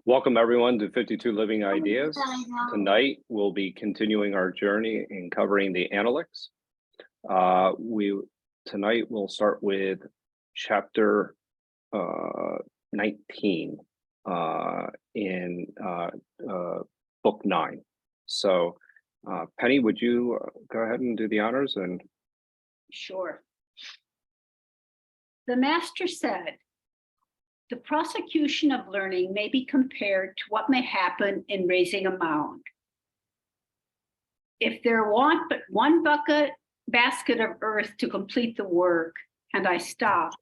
Welcome everyone to 52 Living Ideas. Tonight we'll be continuing our journey in covering the Analects. Tonight we'll start with chapter 19 in book 9. So Penny, would you go ahead and do the honors? And sure. The master said, the prosecution of learning may be compared to what may happen in raising a mound. If there want but one basket of earth to complete the work, and I stop,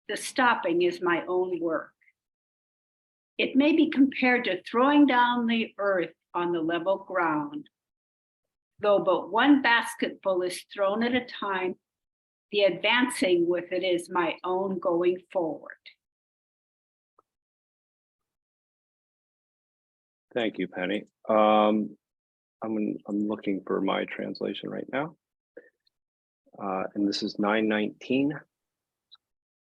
the stopping is my own work. It may be compared to throwing down the earth on the level ground. Though but one basketful is thrown at a time, the advancing with it is my own going forward. thank you, Penny. I'm looking for my translation right now. And this is 9:19.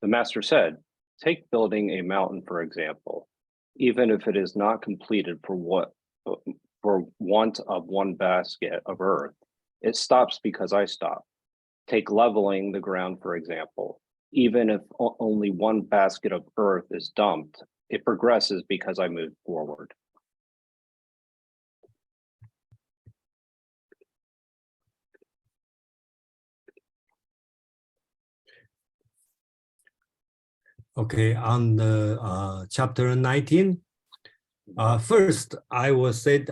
The master said, take building a mountain, for example, even if it is not completed for want of one basket of earth, it stops because I stop. Take leveling the ground, for example, even if only one basket of earth is dumped, it progresses because I move forward. Okay, on the chapter 19, first I will say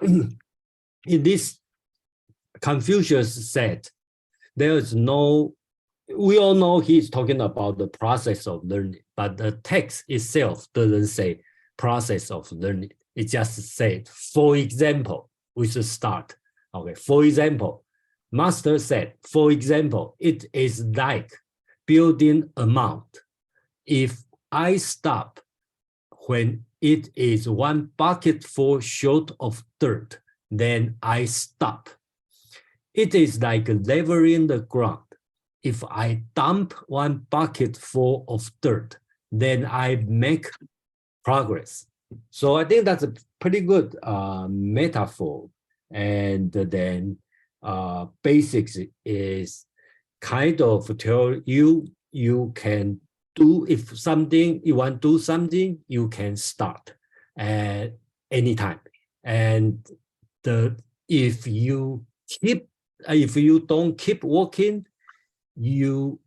in this, Confucius said, there is no, we all know he's talking about the process of learning, but the text itself doesn't say process of learning. It just said, for example, we should start. Okay, for example, master said, for example, it is like building a mound. If I stop when it is one bucketful short of dirt, then I stop. It is like leveling the ground. If I dump one bucketful of dirt, then I make progress. So I think that's a pretty good metaphor. And then basics is kind of tell you, you can do, if something, you want to do something, you can start at any time. And if you don't keep working, you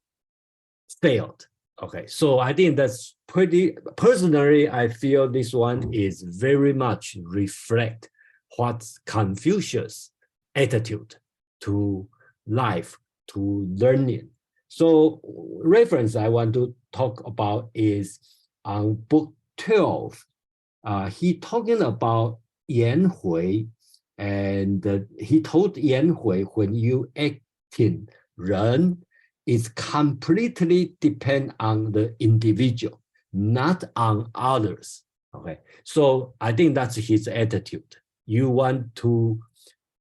failed. Okay, so I think that's pretty, personally, I feel this one is very much reflect what's Confucius' attitude to life, to learning. So reference I want to talk about is on book 12. He talking about Yan Hui, and he told Yan Hui, when you acting, Ren is completely depend on the individual, not on others. Okay, so I think that's his attitude. You want to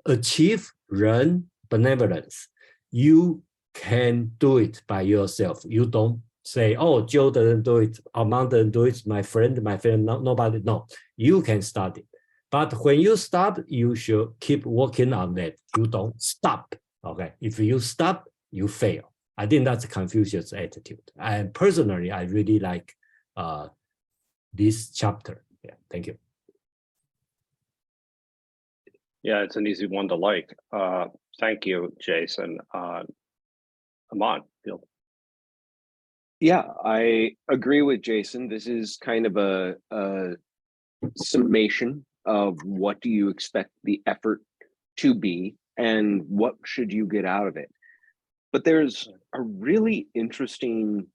achieve Ren benevolence, you can do it by yourself. You don't say, oh, Joe doesn't do it, Armand doesn't do it, my friend, nobody. No, you can start it. But when you stop, you should keep working on that. You don't stop. Okay, if you stop, you fail. I think that's Confucius' attitude. And personally, I really like this chapter. Yeah, thank you. Yeah, it's an easy one to like. Thank you, Jason. Ahmad, Phil. Yeah, I agree with Jason. This is kind of a summation of what do you expect the effort to be and what should you get out of it. But there's a really interesting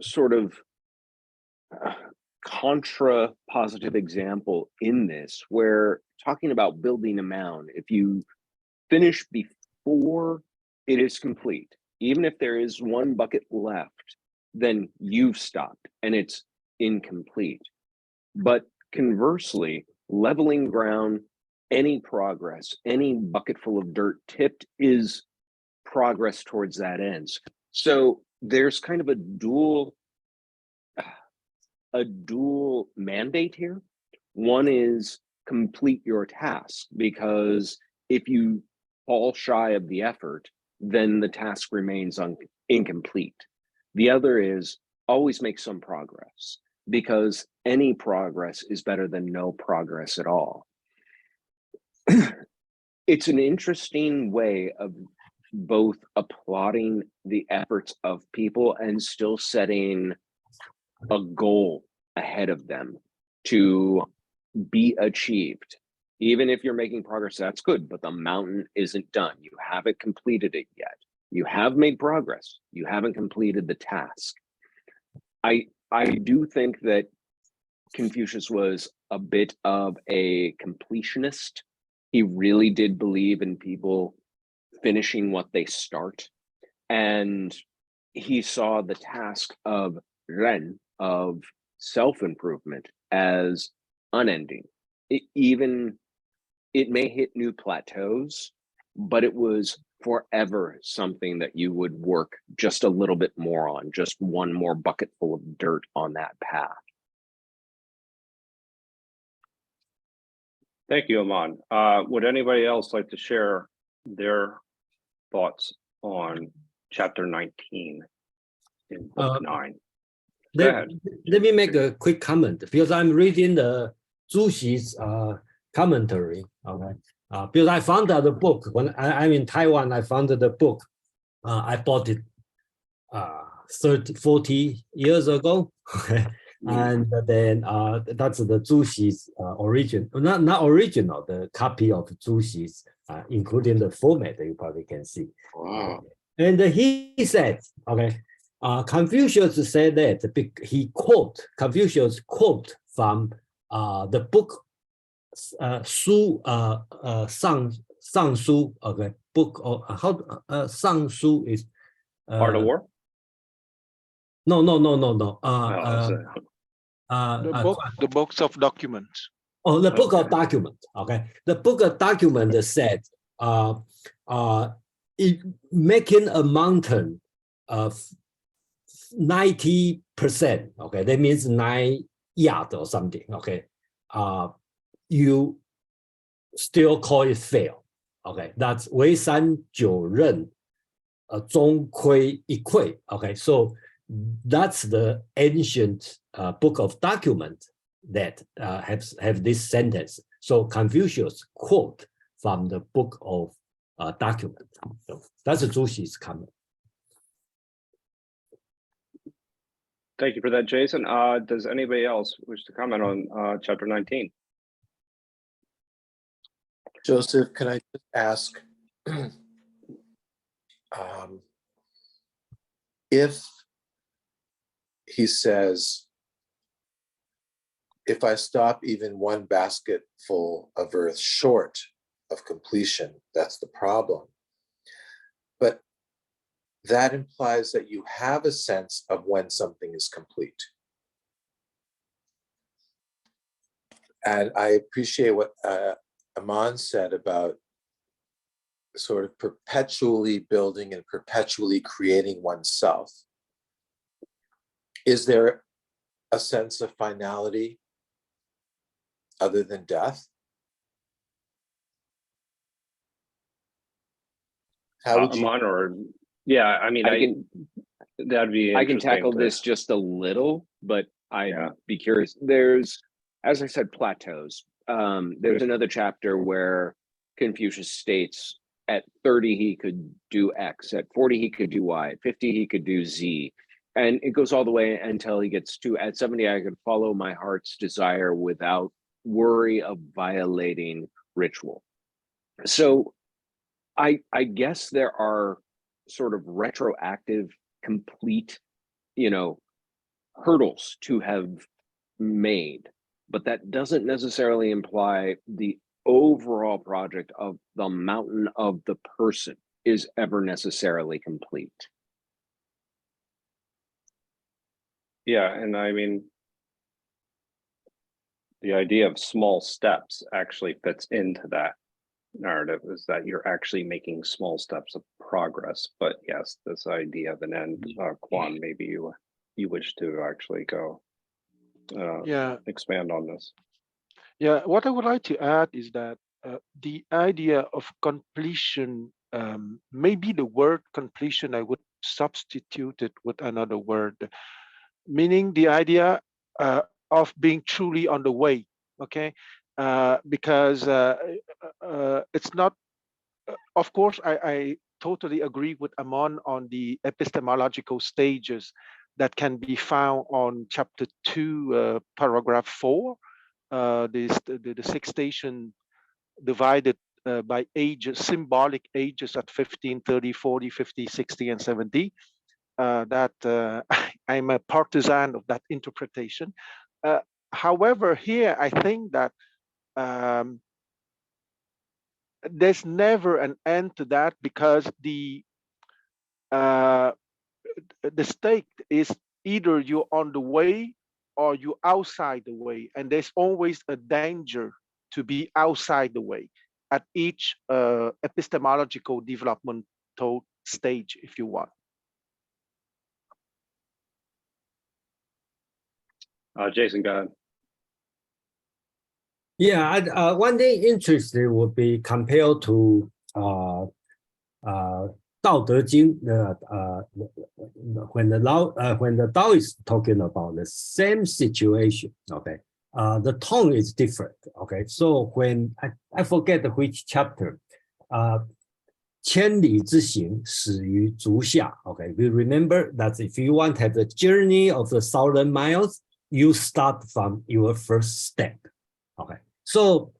sort of contra-positive example in this, where talking about building a mound, if you finish before it is complete, even if there is one bucket left, then you've stopped and it's incomplete. But conversely, leveling ground, any progress, any bucketful of dirt tipped is progress towards that end. So there's kind of a dual a dual mandate here. One is complete your task, because if you fall shy of the effort, then the task remains incomplete. The other is always make some progress, because any progress is better than no progress at all. It's an interesting way of both applauding the efforts of people and still setting a goal ahead of them to be achieved. Even if you're making progress, that's good, but the mountain isn't done. You haven't completed it yet. You have made progress. You haven't completed the task. I do think that Confucius was a bit of a completionist. He really did believe in people finishing what they start. And he saw the task of ren, of self-improvement, as unending. It may hit new plateaus, but it was forever something that you would work just a little bit more on, just one more bucketful of dirt on that path. Thank you, Aman. Would anybody else like to share their thoughts on chapter 19 in book 9? Go ahead. Let me make a quick comment, because I'm reading the Zhu Xi's commentary. Okay, because I found out the book when I'm in Taiwan. I found the book. I bought it 40 years ago. And then that's the Zhu Xi's not original, the copy of Zhu Xi's, including the format that you probably can see. Wow. And he said, okay, Confucius said that Confucius quote from the book Sang Su, okay, book of Sang Su is Art of War? no. The books of documents. Oh, the book of Okay. document. Okay, the book of document said, making a mountain of 90%. Okay, that means 9 yards or something. Okay, you still call it fail. Okay, that's 为山九仞，终亏一篑. Okay, so that's the ancient book of document that have this sentence. So Confucius quote from the book of document. So that's Zhu Xi's comment. Thank you for that, Jason. Does anybody else wish to comment on chapter 19? Joseph, can I just ask if he says, if I stop even one basketful of earth short of completion, that's the problem. But that implies that you have a sense of when something is complete. And I appreciate what Aman said about sort of perpetually building and perpetually creating oneself. Is there a sense of finality other than death? How would you? Aman, or yeah, I mean, that'd be. I can tackle interesting this just a little, but I'd Yeah. be curious. There's, as I said, plateaus. There's another chapter where Confucius states at 30 he could do X, at 40 he could do Y, at 50 he could do Z. And it goes all the way until he gets to, at 70 I could follow my heart's desire without worry of violating ritual. So I guess there are sort of retroactive, complete, hurdles to have made, but that doesn't necessarily imply the overall project of the mountain of the person is ever necessarily complete. Yeah, and I mean, the idea of small steps actually fits into that narrative, is that you're actually making small steps of progress. But yes, this idea of an end, Quan, maybe you wish to actually go. expand on this. Yeah, what I would like to add is that the idea of completion, maybe the word completion, I would substitute it with another word, meaning the idea of being truly on the way, okay? Because it's not, of course, I totally agree with Amon on the epistemological stages that can be found on chapter 2, paragraph 4, the 6 station divided by ages, symbolic ages at 15, 30, 40, 50, 60, and 70. That I'm a partisan of that interpretation. However, here I think that there's never an end to that, because the stake is either you're on the way or you're outside the way, and there's always a danger to be outside the way at each epistemological developmental stage, if you want. Jason, go ahead. Yeah, one thing interesting would be compared to 道德经 when the Tao is talking about the same situation, okay, the tone is different, okay. So when I forget which chapter, 千里之行始于足下, okay. We remember that if you want to have the journey of the 1,000 miles, you start from your first step, okay. So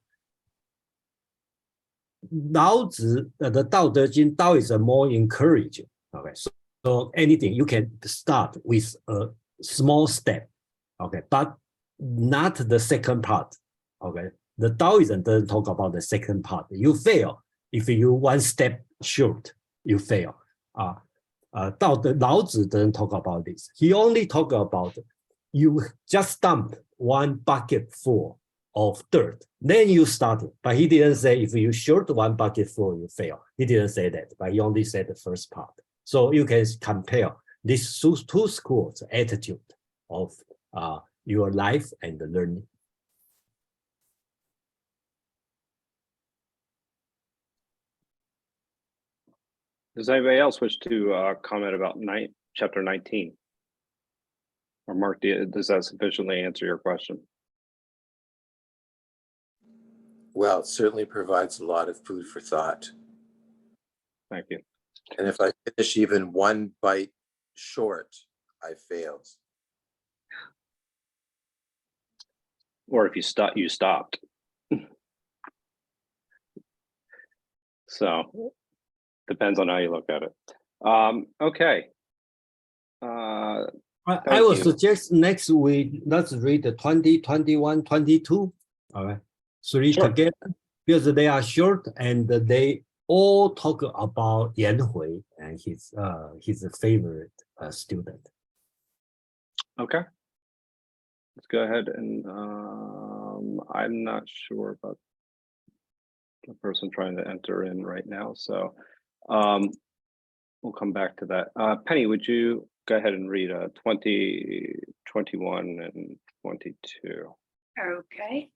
老子 the 道德经 Tao is a more encouraging, okay. So anything you can start with a small step, okay, but not the second part, okay. The Taoism doesn't talk about the second part. You fail if you one step short, you fail. 老子 doesn't talk about this. He only talk about you just dump one bucket full of dirt, then you start. But he didn't say if you short one bucket full, you fail. He didn't say that, but he only said the first part. So you can compare these two schools' attitude of your life and the learning. Does anybody else wish to comment about chapter 19? Or Mark, does that sufficiently answer your question? Well, it certainly provides a lot of food for thought. Thank you. And if I finish even one bite short, I failed. Or if you stopped. So depends on how you look at it. Okay. I will suggest next week, let's read the 20, 21, 22. All right. Three together, because they are short and they all talk about Yan Hui and his favorite student. Okay. Let's go ahead and I'm not sure about the person trying to enter in right now, so we'll come back to that. Penny, would you go ahead and read 20, 21, and 22? Okay.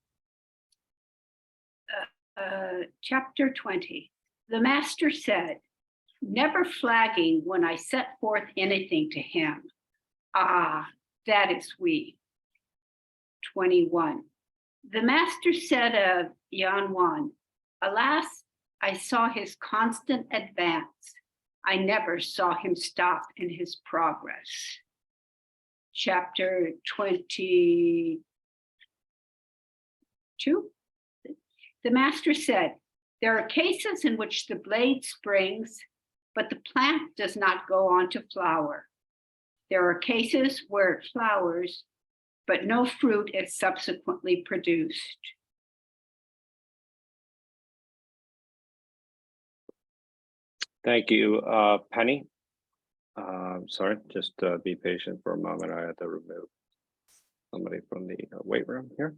Chapter 20. The master said, never flagging when I set forth anything to him. Ah, that is we. 21. The master said of Yan Wan, alas, I saw his constant advance. I never saw him stop in his progress. Chapter 22. The master said, there are cases in which the blade springs, but the plant does not go on to flower. There are cases where it flowers, but no fruit is subsequently produced. Thank you, Penny. Sorry, just be patient for a moment. I had to remove somebody from the weight room here.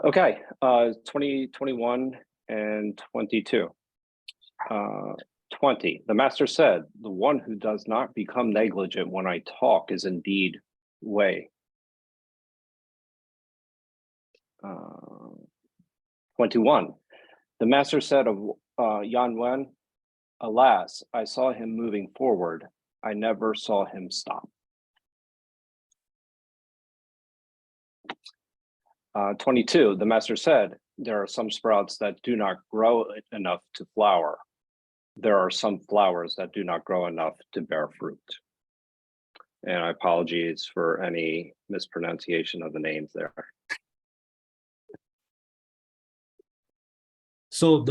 Okay, 20, 21, and 22. 20, the master said, the one who does not become negligent when I talk is indeed Wei. 21. The master said of Yan Wen, alas, I saw him moving forward. I never saw him stop. 22. The master said, there are some sprouts that do not grow enough to flower. There are some flowers that do not grow enough to bear fruit. And I apologize for any mispronunciation of the names there. So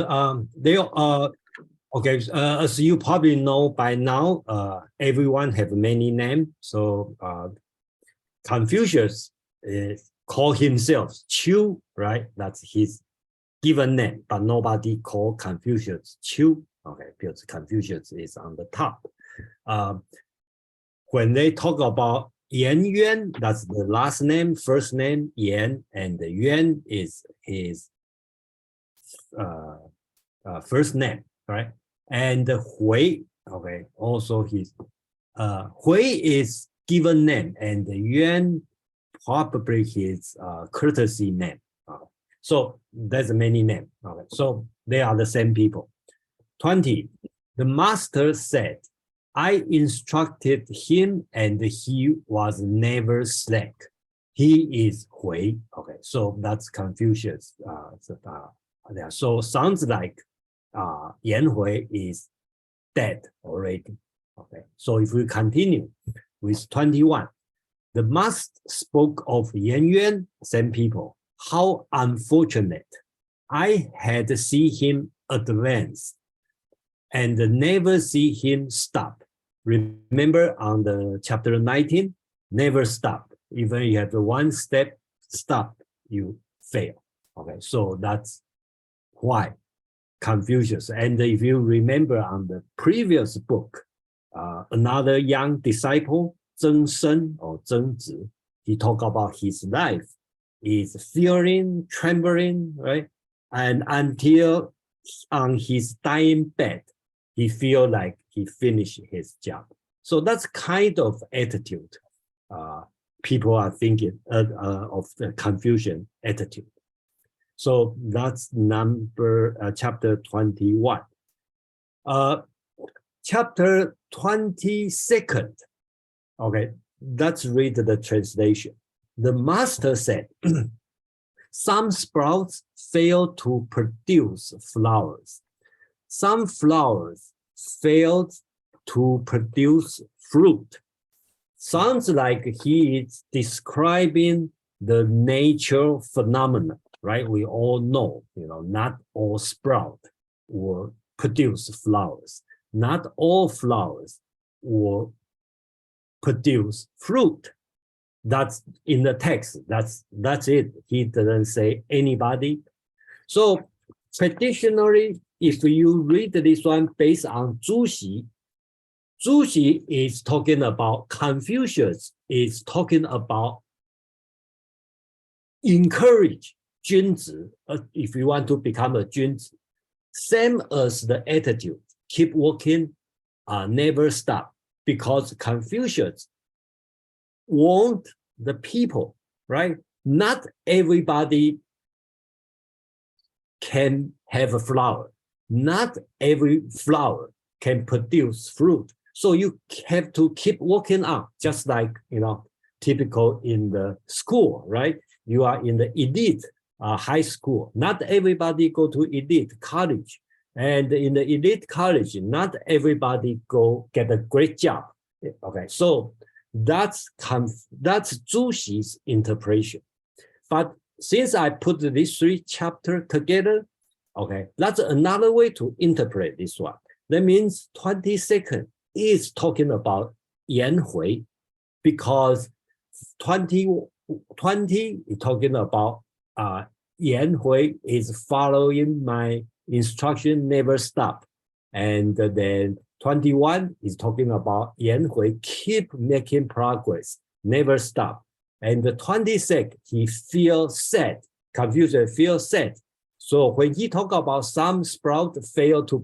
they okay. As you probably know by now, everyone have many names. So Confucius call himself Chu, right? That's his given name, but nobody call Confucius Chu. Okay, because Confucius is on the top. When they talk about Yan Yuan, that's the last name, first name Yan, and the Yuan is his first name, right? And Hui, okay, also his Hui is given name, and the Yuan probably his courtesy name. So there's many names. Okay, so they are the same people. 20. The master said, I instructed him, and he was never slack. He is Hui. Okay, so that's Confucius. So sounds like Yan Hui is dead already. Okay, so if we continue with 21, the master spoke of Yan Yuan, same people. How unfortunate! I had seen him advance and never see him stop. Remember on the chapter 19, never stop. Even you have the one step stop, you fail. Okay, so that's why Confucius. And if you remember on the previous book, another young disciple, Zheng Shen or Zheng Zi, he talked about his life is fearing, trembling, right? And until on his dying bed, he feel like he finished his job. So that's kind of attitude people are thinking of the Confucian attitude. So that's chapter 21. Chapter 22nd. Okay, let's read the translation. The master said, some sprouts fail to produce flowers. Some flowers failed to produce fruit. Sounds like he is describing the nature phenomenon, right? We all know, not all sprout will produce flowers. Not all flowers will produce fruit. That's in the text. That's it. He doesn't say anybody. So traditionally, if you read this one based on Zhu Xi, Zhu Xi is talking about Confucius is talking about encourage 君子, if you want to become a 君子, same as the attitude, keep working, never stop, because Confucius want the people, right? Not everybody can have a flower. Not every flower can produce fruit. So you have to keep working on, just like, typical in the school, right? You are in the elite high school. Not everybody go to elite college. And in the elite college, not everybody go get a great job. Okay, so that's Zhu Xi's interpretation. But since I put these three chapters together, okay, that's another way to interpret this one. That means 22nd is talking about Yan Hui, because 20 is talking about Yan Hui is following my instruction, never stop. And then 21 is talking about Yan Hui keep making progress, never stop. And the 22nd, he feels sad. Confucius feels sad. So when he talk about some sprout fail to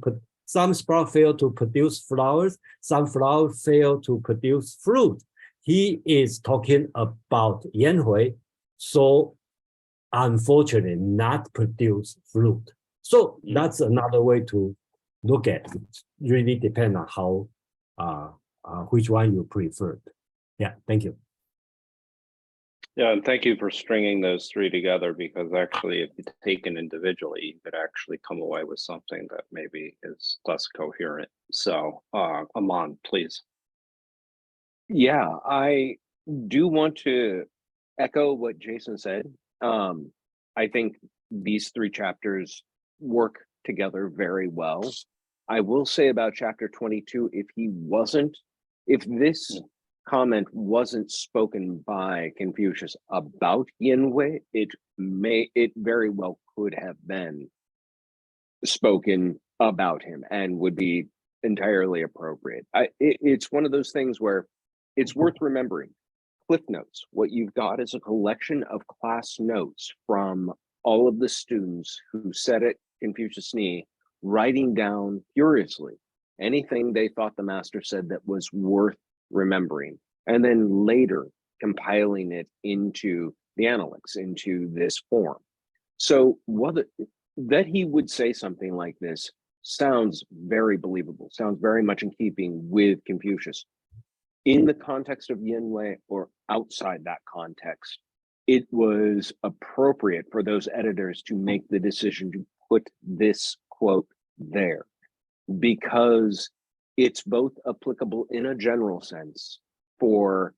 produce flowers, some flowers fail to produce fruit, he is talking about Yan Hui. So unfortunately not produce fruit. So that's another way to look at it. Really depend on how which one you preferred. Yeah, thank you. Yeah, and thank you for stringing those three together, because actually, if you take it individually, you could actually come away with something that maybe is less coherent. So, Aman, please. Yeah, I do want to echo what Jason said. I think these three chapters work together very well. I will say about chapter 22, if this comment wasn't spoken by Confucius about Yin Wei, it very well could have been spoken about him and would be entirely appropriate. It's one of those things where it's worth remembering. Cliff Notes, what you've got is a collection of class notes from all of the students who sat at Confucius' knee, writing down furiously anything they thought the master said that was worth remembering, and then later compiling it into the Analects, into this form. So that he would say something like this sounds very believable, sounds very much in keeping with Confucius. In the context of Yin Wei or outside that context, it was appropriate for those editors to make the decision to put this quote there, because it's both applicable in a general sense for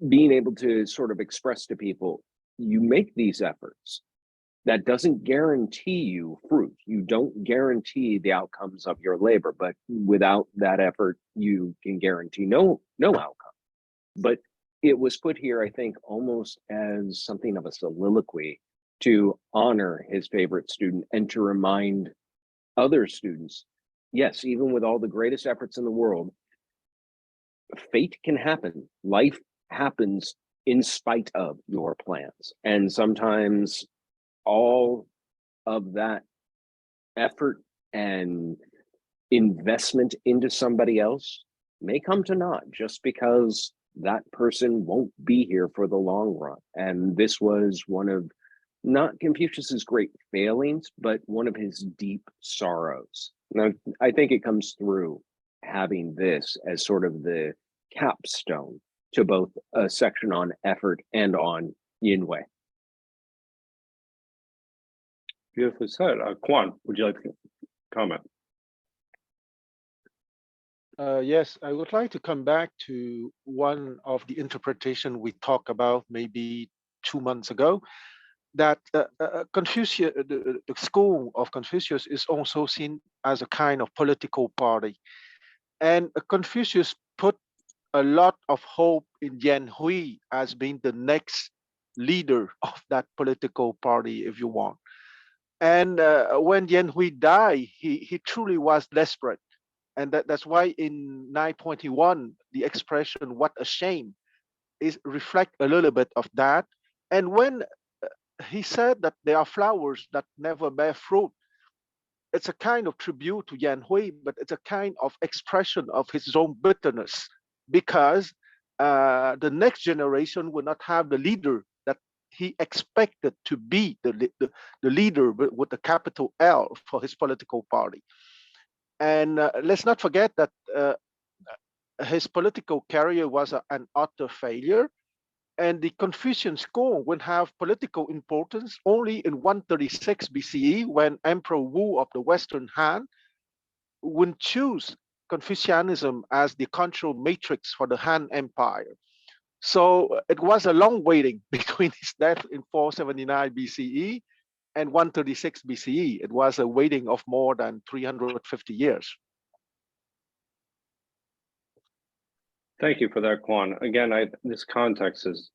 being able to sort of express to people, you make these efforts. That doesn't guarantee you fruit. You don't guarantee the outcomes of your labor, but without that effort, you can guarantee no outcome. But it was put here, I think, almost as something of a soliloquy to honor his favorite student and to remind other students, yes, even with all the greatest efforts in the world, fate can happen. Life happens in spite of your plans. And sometimes all of that effort and investment into somebody else may come to naught just because that person won't be here for the long run. And this was one of not Confucius's great failings, but one of his deep sorrows. Now, I think it comes through having this as sort of the capstone to both a section on effort and on Yin Wei. Beautifully said. Quan, would you like to comment? Yes, I would like to come back to one of the interpretation we talked about maybe 2 months ago, that Confucius, the school of Confucius is also seen as a kind of political party. And Confucius put a lot of hope in Yan Hui as being the next leader of that political party, if you want. And when Yan Hui died, he truly was desperate. And that's why in 921, the expression, what a shame, is reflect a little bit of that. And when he said that there are flowers that never bear fruit, it's a kind of tribute to Yan Hui, but it's a kind of expression of his own bitterness, because the next generation will not have the leader that he expected to be the leader with the capital L for his political party. And let's not forget that his political career was an utter failure. And the Confucian school will have political importance only in 136 BCE, when Emperor Wu of the Western Han would choose Confucianism as the control matrix for the Han Empire. So it was a long waiting between his death in 479 BCE and 136 BCE. It was a waiting of more than 350 years. Thank you for that, Quan. Again, this context is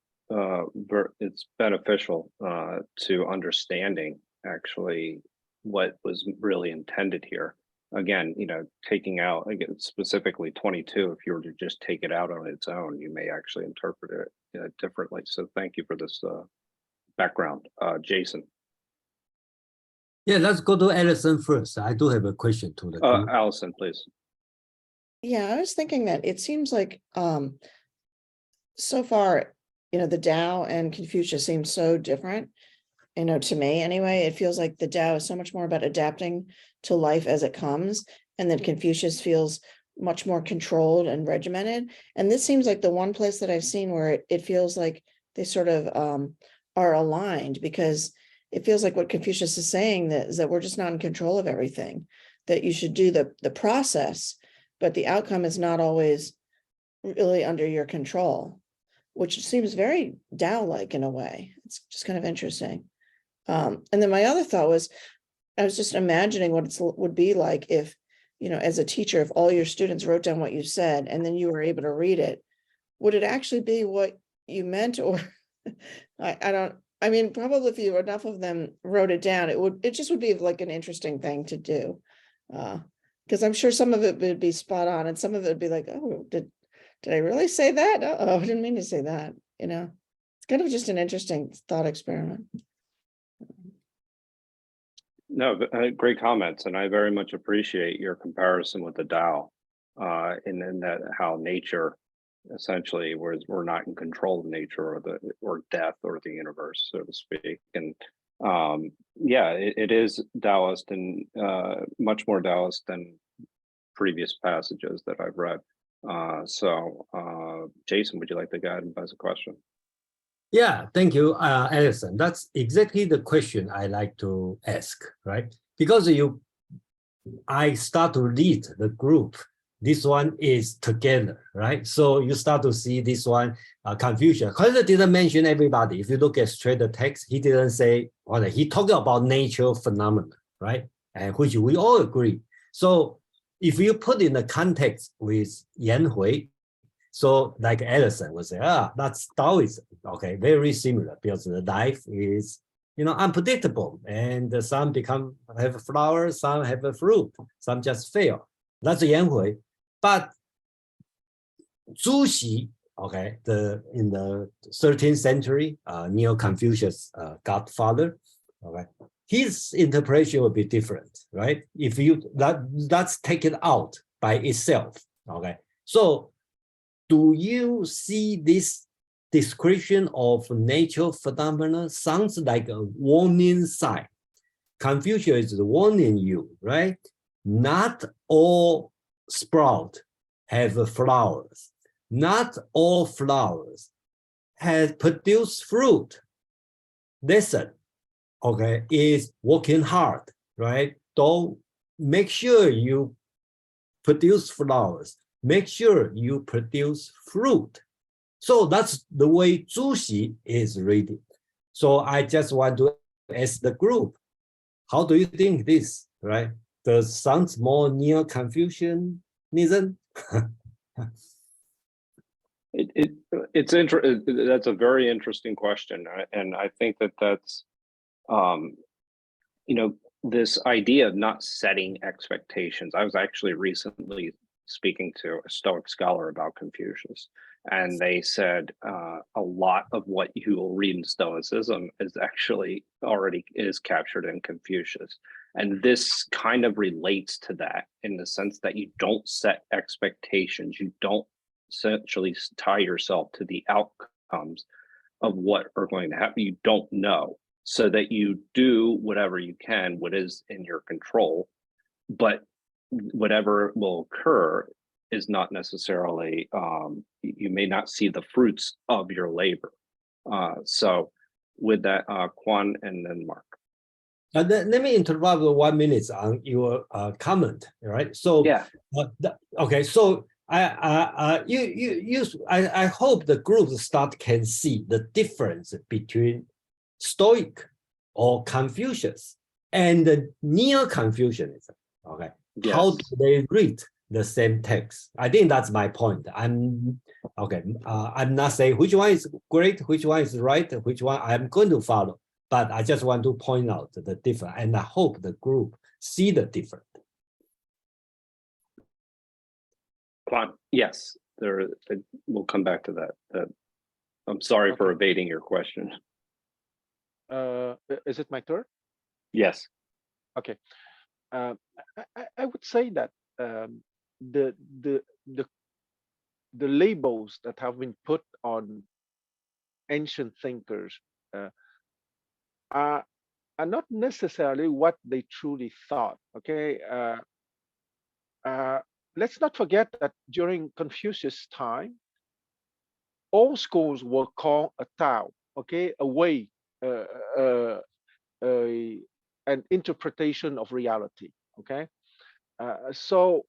it's beneficial to understanding actually what was really intended here. Again, taking out, again, specifically 22, if you were to just take it out on its own, you may actually interpret it differently. So thank you for this background. Jason. Yeah, let's go to Alison first. I do have a question to the group. Allison, please. Yeah, I was thinking that it seems like so far the Tao and Confucius seem so different. To me anyway, it feels like the Tao is so much more about adapting to life as it comes, and then Confucius feels much more controlled and regimented. And this seems like the one place that I've seen where it feels like they sort of are aligned, because it feels like what Confucius is saying is that we're just not in control of everything, that you should do the process, but the outcome is not always really under your control, which seems very Tao-like in a way. It's just kind of interesting. And then my other thought was, I was just imagining what it would be like if, as a teacher, if all your students wrote down what you said and then you were able to read it, would it actually be what you meant? Or I mean, probably if enough of them wrote it down, it just would be like an interesting thing to do. Because I'm sure some of it would be spot on and some of it would be like, oh, did I really say that? Oh, I didn't mean to say that. It's kind of just an interesting thought experiment. No, great comments, and I very much appreciate your comparison with the Tao, and then that how nature, essentially, we're not in control of nature or death or the universe, so to speak. And yeah, it is Taoist and much more Taoist than previous passages that I've read. So Jason, would you like to go ahead and pose a question? Yeah, thank you, Alison. That's exactly the question I like to ask, right? Because I start to lead the group. This one is together, right? So you start to see this one, Confucius. Confucius didn't mention everybody. If you look at straight the text, he didn't say, well, he talked about nature phenomena, right? And which we all agree. So if you put in the context with Yan Hui, so like Alison would say, that's Taoism, okay, very similar, because the life is, unpredictable, and some have flowers, some have a fruit, some just fail. That's Yan Hui. But Zhu Xi, okay, in the 13th century, Neo-Confucius godfather, okay, his interpretation will be different, right? If that's taken out by itself, okay. So do you see this description of nature phenomena sounds like a warning sign? Confucius is warning you, right? Not all sprout have flowers. Not all flowers have produced fruit. Listen, okay, is working hard, right? Don't make sure you produce flowers. Make sure you produce fruit. So that's the way Zhu Xi is reading. So I just want to ask the group, how do you think this, right? Does sounds more near Confucianism? That's a very interesting question, and I think that's this idea of not setting expectations. I was actually recently speaking to a Stoic scholar about Confucius, and they said a lot of what you will read in Stoicism is actually already is captured in Confucius. And this kind of relates to that in the sense that you don't set expectations. You don't essentially tie yourself to the outcomes of what are going to happen. You don't know, so that you do whatever you can, what is in your control, but whatever will occur is not necessarily, you may not see the fruits of your labor. So with that, Quan and then Mark. Let me interrupt 1 minute on your comment, right? So Yeah. Okay, so I hope the group can see the difference between Stoic or Confucius and the Neo-Confucianism. Okay, Yes. How do they read the same text? I think that's my point. I'm not saying which one is great, which one is right, which one I'm going to follow. But I just want to point out the difference, and I hope the group see the difference. Yes, we'll come back to that. I'm sorry for evading your question. Is it my turn? Yes. Okay. I would say that the labels that have been put on ancient thinkers are not necessarily what they truly thought. Okay, let's not forget that during Confucius' time, all schools were called a Tao. Okay, a way, uh, uh, an interpretation of reality. Okay, so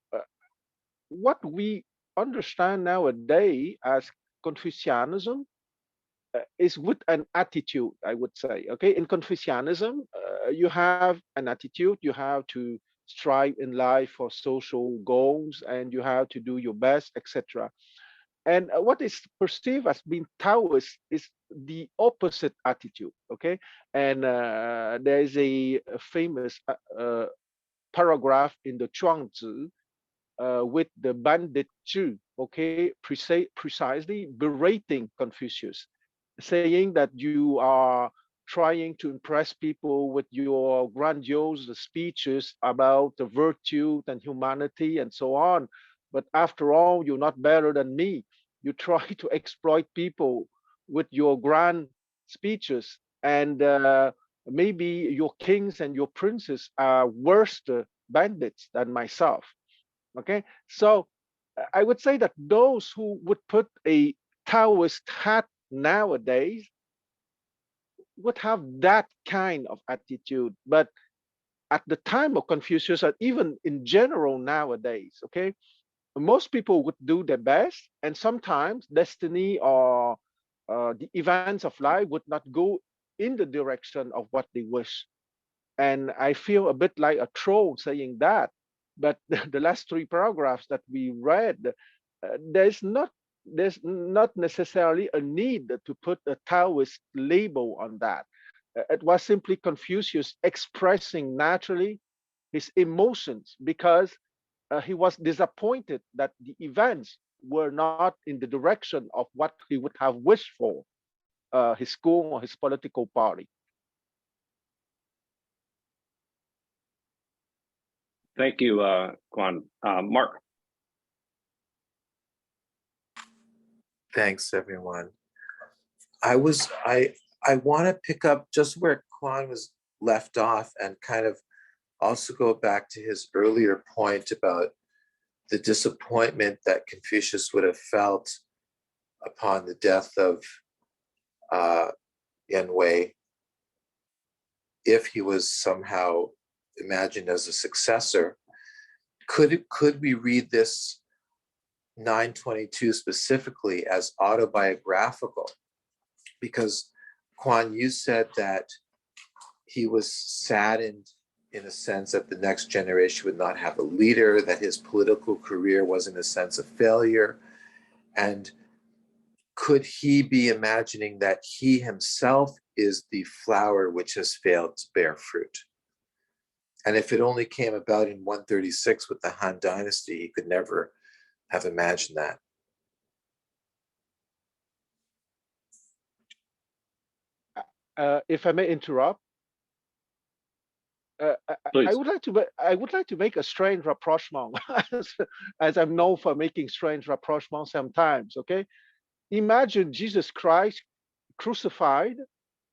what we understand nowadays as Confucianism is with an attitude, I would say. Okay, in Confucianism, you have an attitude, you have to strive in life for social goals, and you have to do your best, etc. And what is perceived as being Taoist is the opposite attitude. Okay, and there is a famous paragraph in the Chuangzi with the bandit Zhu, okay, precisely berating Confucius, saying that you are trying to impress people with your grandiose speeches about the virtue and humanity and so on. But after all, you're not better than me. You try to exploit people with your grand speeches, and maybe your kings and your princes are worse bandits than myself. Okay, so I would say that those who would put a Taoist hat nowadays would have that kind of attitude. But at the time of Confucius, and even in general nowadays, okay, most people would do their best, and sometimes destiny or the events of life would not go in the direction of what they wish. And I feel a bit like a troll saying that. But the last three paragraphs that we read, there's not necessarily a need to put a Taoist label on that. It was simply Confucius expressing naturally his emotions because he was disappointed that the events were not in the direction of what he would have wished for his school or his political party. Thank you, Quan. Mark. Thanks, everyone. I want to pick up just where Quan was left off and kind of also go back to his earlier point about the disappointment that Confucius would have felt upon the death of Yen Wei if he was somehow imagined as a successor. Could we read this 922 specifically as autobiographical? Because Quan, you said that he was saddened in a sense that the next generation would not have a leader, that his political career was in a sense a failure. And could he be imagining that he himself is the flower which has failed to bear fruit? And if it only came about in 136 with the Han Dynasty, he could never have imagined that. If I may interrupt, I would like to make a strange rapprochement, as I'm known for making strange rapprochements sometimes. Okay, imagine Jesus Christ crucified.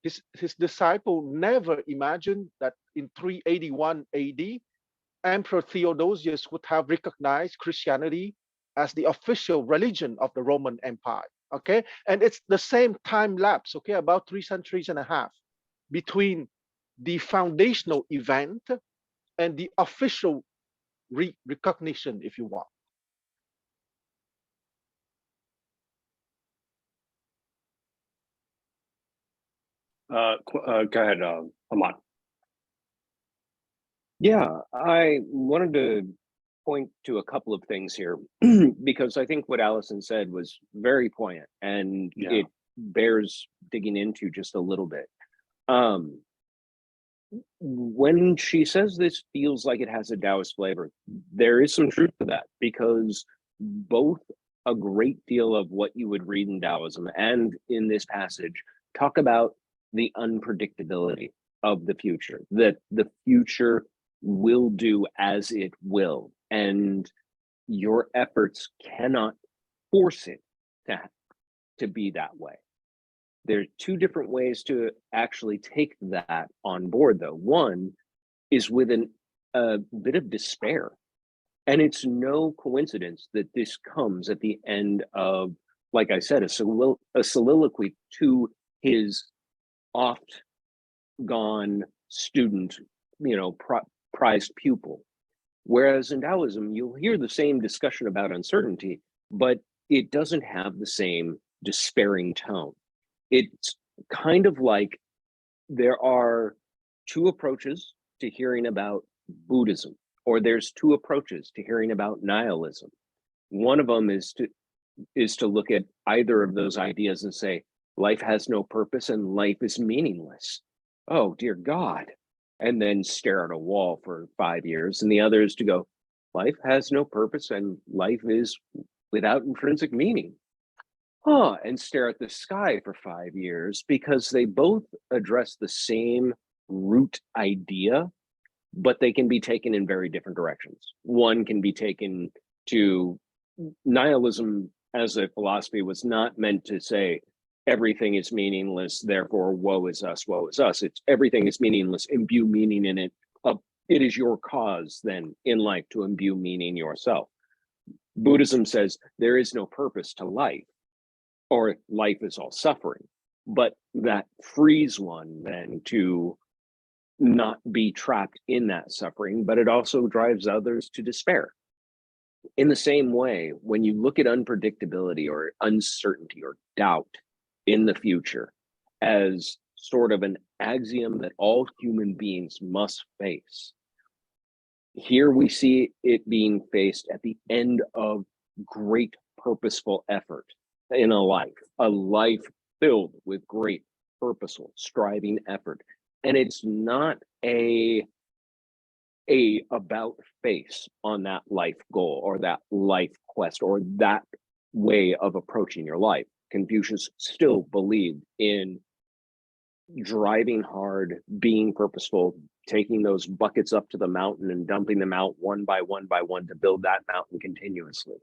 His disciple never imagined that in 381 AD, Emperor Theodosius would have recognized Christianity as the official religion of the Roman Empire. Okay, and it's the same time lapse. Okay, about 3 centuries and a half between the foundational event and the official recognition, if you want. Go ahead, Ahmad. Yeah, I wanted to point to a couple of things here because I think what Allison said was very poignant and it bears digging into just a little bit. When she says this feels like it has a Taoist flavor, there is some truth to that because both a great deal of what you would read in Taoism and in this passage talk about the unpredictability of the future, that the future will do as it will, and your efforts cannot force it to be that way. There are two different ways to actually take that on board, though. One is with a bit of despair. And it's no coincidence that this comes at the end of, like I said, a soliloquy to his oft gone student, prized pupil. Whereas in Taoism, you'll hear the same discussion about uncertainty, but it doesn't have the same despairing tone. It's kind of like there are two approaches to hearing about Buddhism, or there's two approaches to hearing about nihilism. One of them is to look at either of those ideas and say, life has no purpose and life is meaningless. Oh, dear God. And then stare at a wall for 5 years. And the other is to go, life has no purpose and life is without intrinsic meaning. And stare at the sky for 5 years, because they both address the same root idea, but they can be taken in very different directions. One can be taken to nihilism as a philosophy was not meant to say everything is meaningless, therefore woe is us, woe is us. It's everything is meaningless, imbue meaning in it. It is your cause then in life to imbue meaning yourself. Buddhism says there is no purpose to life, or life is all suffering, but that frees one then to not be trapped in that suffering, but it also drives others to despair. In the same way, when you look at unpredictability or uncertainty or doubt in the future as sort of an axiom that all human beings must face, here we see it being faced at the end of great purposeful effort in a life filled with great purposeful striving effort. And it's not a about face on that life goal or that life quest or that way of approaching your life. Confucius still believed in driving hard, being purposeful, taking those buckets up to the mountain and dumping them out one by one to build that mountain continuously.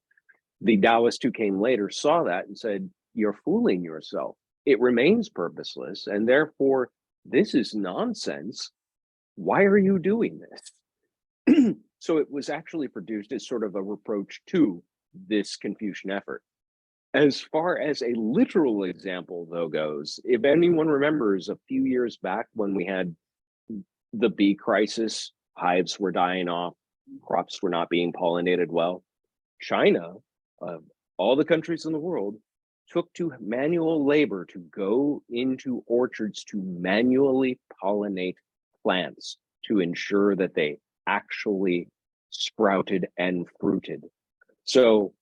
The Taoists who came later saw that and said, you're fooling yourself. It remains purposeless, and therefore this is nonsense. Why are you doing this? So it was actually produced as sort of a reproach to this Confucian effort. As far as a literal example, though, goes, if anyone remembers a few years back when we had the bee crisis, hives were dying off, crops were not being pollinated well, China, all the countries in the world, took to manual labor to go into orchards to manually pollinate plants to ensure that they actually sprouted and fruited. So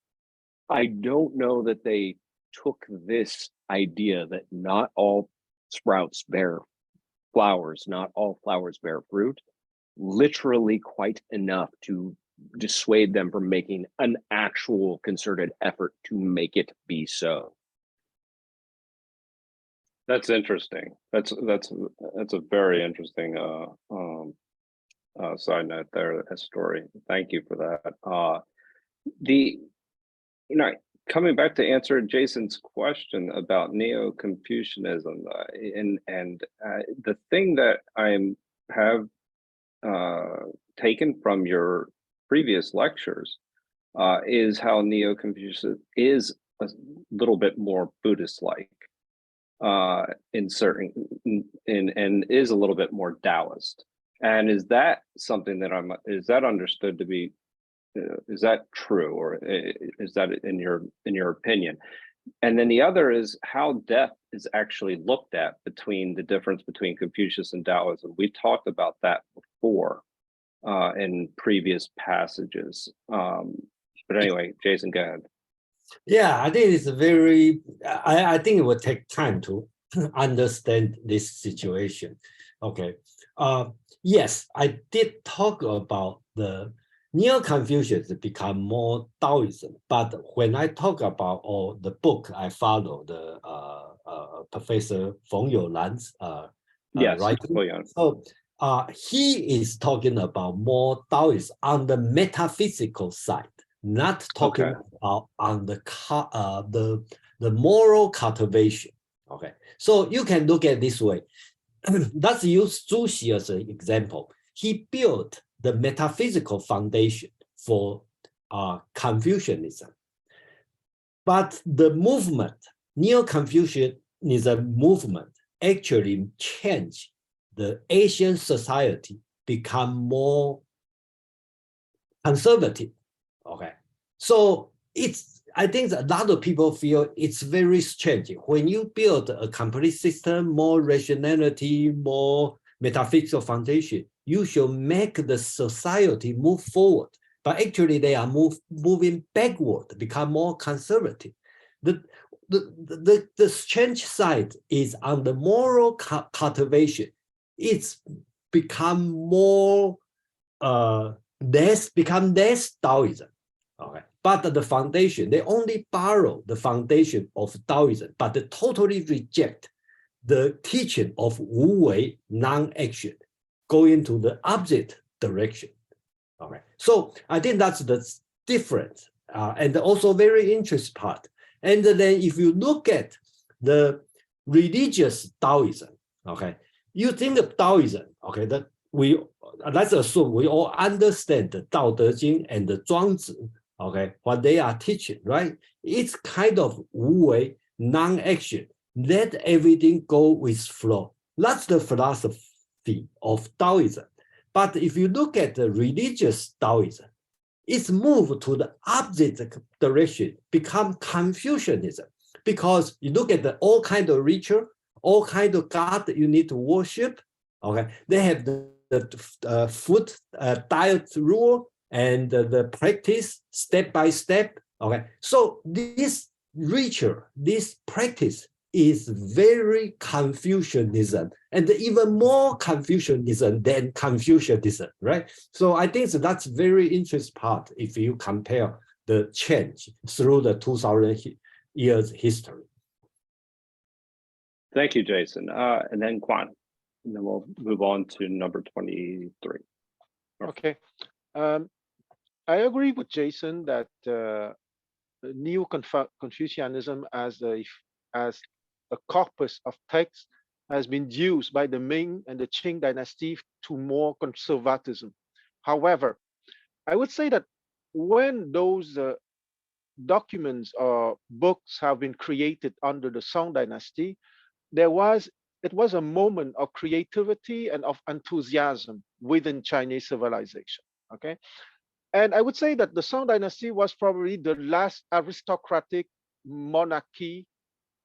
I don't know that they took this idea that not all sprouts bear flowers, not all flowers bear fruit, literally quite enough to dissuade them from making an actual concerted effort to make it be so. That's interesting. That's a very interesting side note there, a story. Thank you for that. Coming back to answer Jason's question about Neo-Confucianism, and the thing that I have taken from your previous lectures is how Neo-Confucius is a little bit more Buddhist-like in certain, and is a little bit more Taoist. And is that something that is that understood to be? Is that true, or is that in your opinion? And then the other is how death is actually looked at between the difference between Confucius and Taoism. We talked about that before in previous passages. But anyway, Jason, go ahead. Yeah, I think it's very, I think it will take time to understand this situation. Okay. Yes, I did talk about the Neo-Confucius become more Taoism, but when I talk about the book I follow, the Professor Feng Youlan's Yes, writing. So he is talking about more Taoism on the metaphysical side, not talking about on the moral cultivation. Okay, So you can look at it this way. Let's use Zhu Xi as an example. He built the metaphysical foundation for Confucianism. But the movement, Neo-Confucianism movement, actually changed the Asian society, become more conservative. Okay, so I think that a lot of people feel it's very strange. When you build a complete system, more rationality, more metaphysical foundation, you should make the society move forward. But actually they are moving backward, become more conservative. The strange side is on the moral cultivation. It's become more less Taoism. Okay, but the foundation, they only borrow the foundation of Taoism, but they totally reject the teaching of Wu Wei, non-action, going to the opposite direction. Okay, so I think that's the difference, and also very interesting part. And then if you look at the religious Taoism, okay, you think of Taoism, okay, that let's assume we all understand the Tao Te Ching and the Zhuangzi, okay, what they are teaching, right? It's kind of Wu Wei, non-action, let everything go with flow. That's the philosophy of Taoism. But if you look at the religious Taoism, it's moved to the opposite direction, become Confucianism. Because you look at all kind of ritual, all kind of God that you need to worship, okay, they have the food diet rule and the practice step by step. Okay, so this ritual, this practice is very Confucianism, and even more Confucianism than Confucianism, right? So I think that's very interesting part if you compare the change through the 2000 years history. Thank you, Jason. And then Quan, and then we'll move on to number 23. Okay. I agree with Jason that Neo-Confucianism as a corpus of texts has been used by the Ming and the Qing dynasty to more conservatism. However, I would say that when those documents or books have been created under the Song dynasty, it was a moment of creativity and of enthusiasm within Chinese civilization. Okay. And I would say that the Song dynasty was probably the last aristocratic monarchy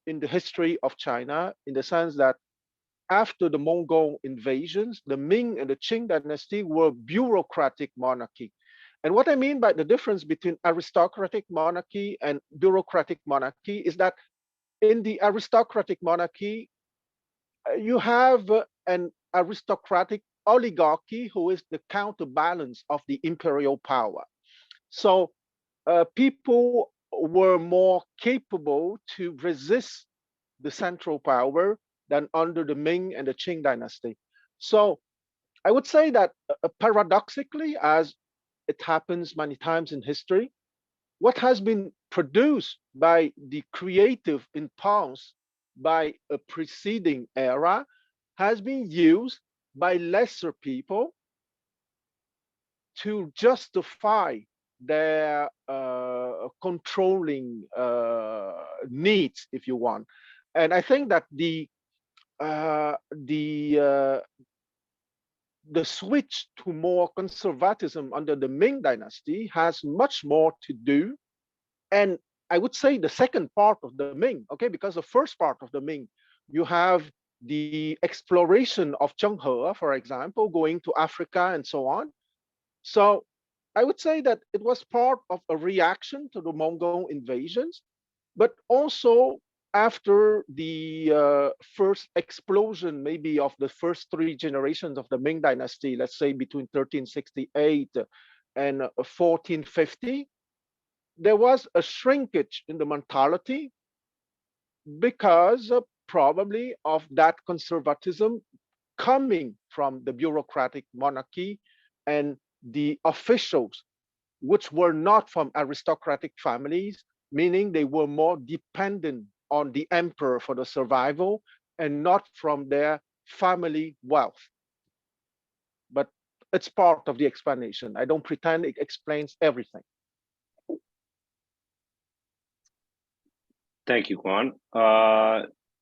in the history of China, in the sense that after the Mongol invasions, the Ming and the Qing dynasty were bureaucratic monarchy. And what I mean by the difference between aristocratic monarchy and bureaucratic monarchy is that in the aristocratic monarchy, you have an aristocratic oligarchy who is the counterbalance of the imperial power. So people were more capable to resist the central power than under the Ming and the Qing dynasty. So I would say that paradoxically, as it happens many times in history, what has been produced by the creative impulse by a preceding era has been used by lesser people to justify their controlling needs, if you want. And I think that the switch to more conservatism under the Ming dynasty has much more to do, and I would say the second part of the Ming, okay, because the first part of the Ming, you have the exploration of Zheng He, for example, going to Africa and so on. So I would say that it was part of a reaction to the Mongol invasions, but also after the first explosion, maybe of the first 3 generations of the Ming dynasty, let's say between 1368 and 1450, there was a shrinkage in the mentality because probably of that conservatism coming from the bureaucratic monarchy and the officials, which were not from aristocratic families, meaning they were more dependent on the emperor for the survival and not from their family wealth. But it's part of the explanation. I don't pretend it explains everything. Thank you, Quan.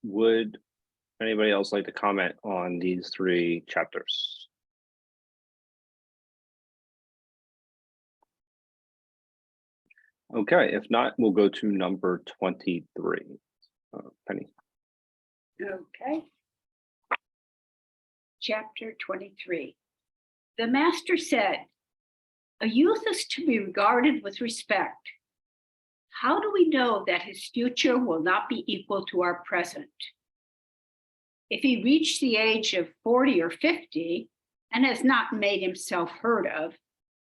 Would anybody else like to comment on these three chapters? Okay, if not, we'll go to number 23. Penny. Okay. Chapter 23. The master said, a youth is to be regarded with respect. How do we know that his future will not be equal to our present? If he reached the age of 40 or 50 and has not made himself heard of,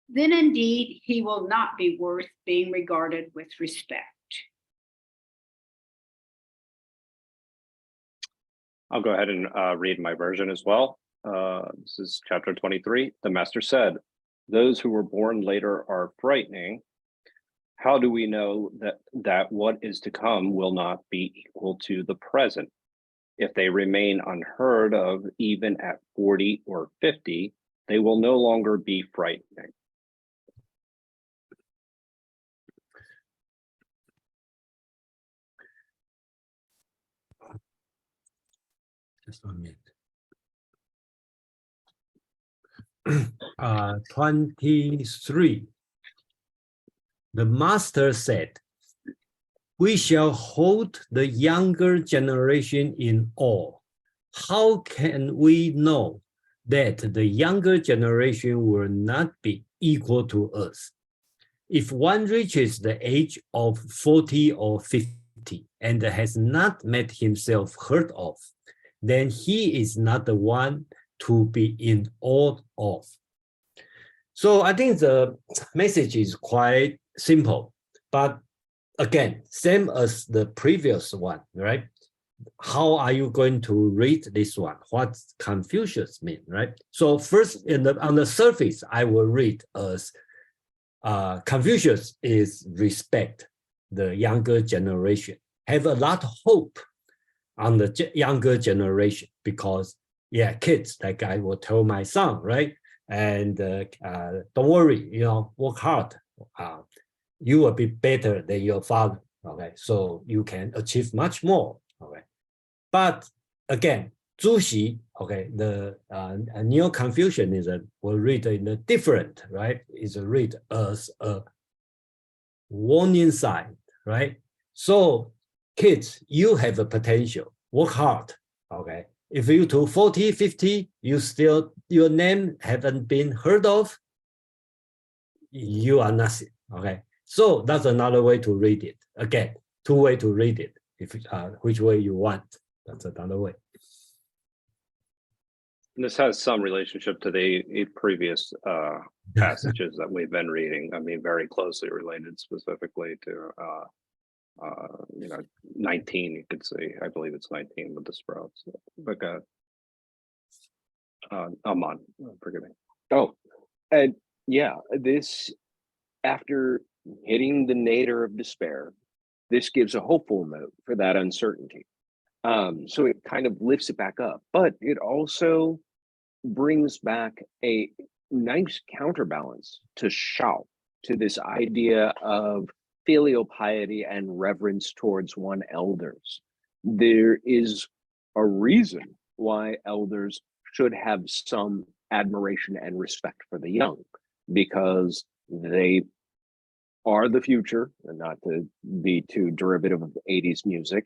then indeed he will not be worth being regarded with respect. I'll go ahead and read my version as well. This is chapter 23. The master said, those who were born later are frightening. How do we know that what is to come will not be equal to the present? If they remain unheard of, even at 40 or 50, they will no longer be frightening. Just 1 minute. 23. The master said, we shall hold the younger generation in awe. How can we know that the younger generation will not be equal to us? If one reaches the age of 40 or 50 and has not made himself heard of, then he is not the one to be in awe of. So I think the message is quite simple, but again, same as the previous one, right? How are you going to read this one? What Confucius mean, right? So first, on the surface, I will read as Confucius is respect the younger generation, have a lot of hope on the younger generation because, yeah, kids, like I will tell my son, right? And don't worry, work hard. You will be better than your father, okay? So you can achieve much more, okay? But again, Zhu Xi, okay, the Neo-Confucianism will read in a different, right? Is read as a warning sign, right? So kids, you have a potential, work hard, okay? If you to 40, 50, your name haven't been heard of, you are nothing, okay? So that's another way to read it. Again, two ways to read it, if which way you want. That's another way. And this has some relationship to the previous passages that we've been reading. I mean, very closely related specifically to 19, you could say. I believe it's 19 with the sprouts. But Aman, forgive me. Oh, and yeah, this, after hitting the nadir of despair, this gives a hopeful note for that uncertainty. So it kind of lifts it back up, but it also brings back a nice counterbalance to Shao, to this idea of filial piety and reverence towards one elders. There is a reason why elders should have some admiration and respect for the young, because they are the future, and not to be too derivative of 80s music,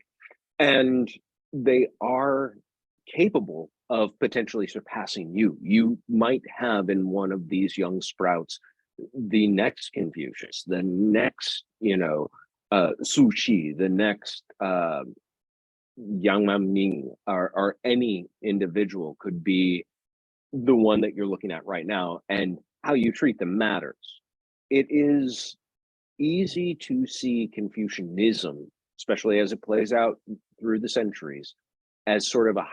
and they are capable of potentially surpassing you. You might have in one of these young sprouts the next Confucius, the next, Su Qi, the next Yang Ming, or any individual could be the one that you're looking at right now, and how you treat them matters. It is easy to see Confucianism, especially as it plays out through the centuries, as sort of a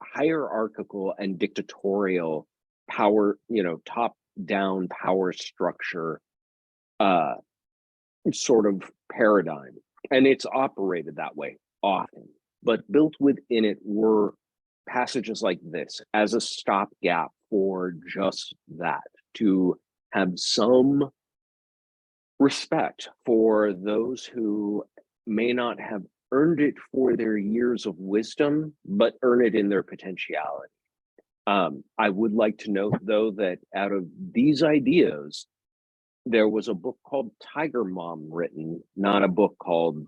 hierarchical and dictatorial power, top-down power structure sort of paradigm. And it's operated that way often, but built within it were passages like this as a stopgap for just that, to have some respect for those who may not have earned it for their years of wisdom, but earn it in their potentiality. I would like to note, though, that out of these ideas, there was a book called Tiger Mom written, not a book called,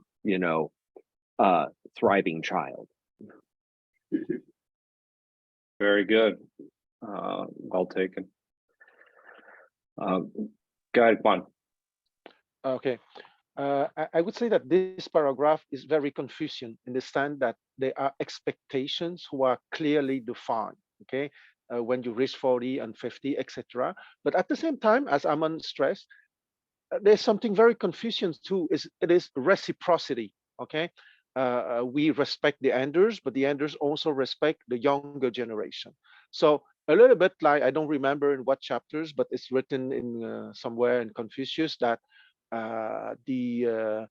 Thriving Child. Very good. Well taken. Go ahead, Juan. Okay. I would say that this paragraph is very Confucian in the sense that there are expectations who are clearly defined, okay? When you reach 40 and 50, etc. But at the same time, as Aman stressed, there's something very Confucian too, it is reciprocity, okay? We respect the elders, but the elders also respect the younger generation. So a little bit like, I don't remember in what chapters, but it's written in somewhere in Confucius that the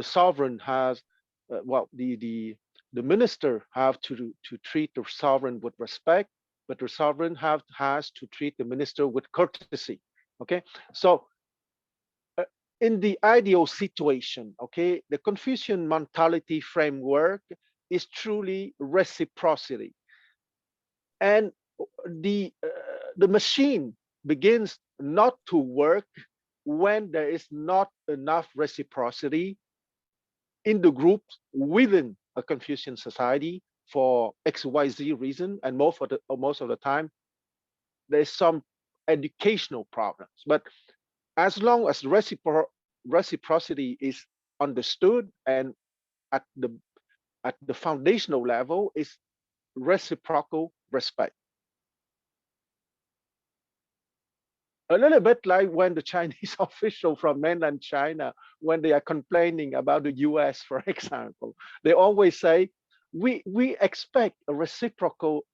sovereign has, the minister have to treat the sovereign with respect, but the sovereign has to treat the minister with courtesy. Okay, so in the ideal situation, okay, the Confucian mentality framework is truly reciprocity, and the machine begins not to work when there is not enough reciprocity in the group within a Confucian society for XYZ reason, and most of the time there's some educational problems. But as long as reciprocity is understood, and at the foundational level is reciprocal respect. A little bit like when the Chinese official from mainland China, when they are complaining about the US, for example, they always say, we expect a reciprocal,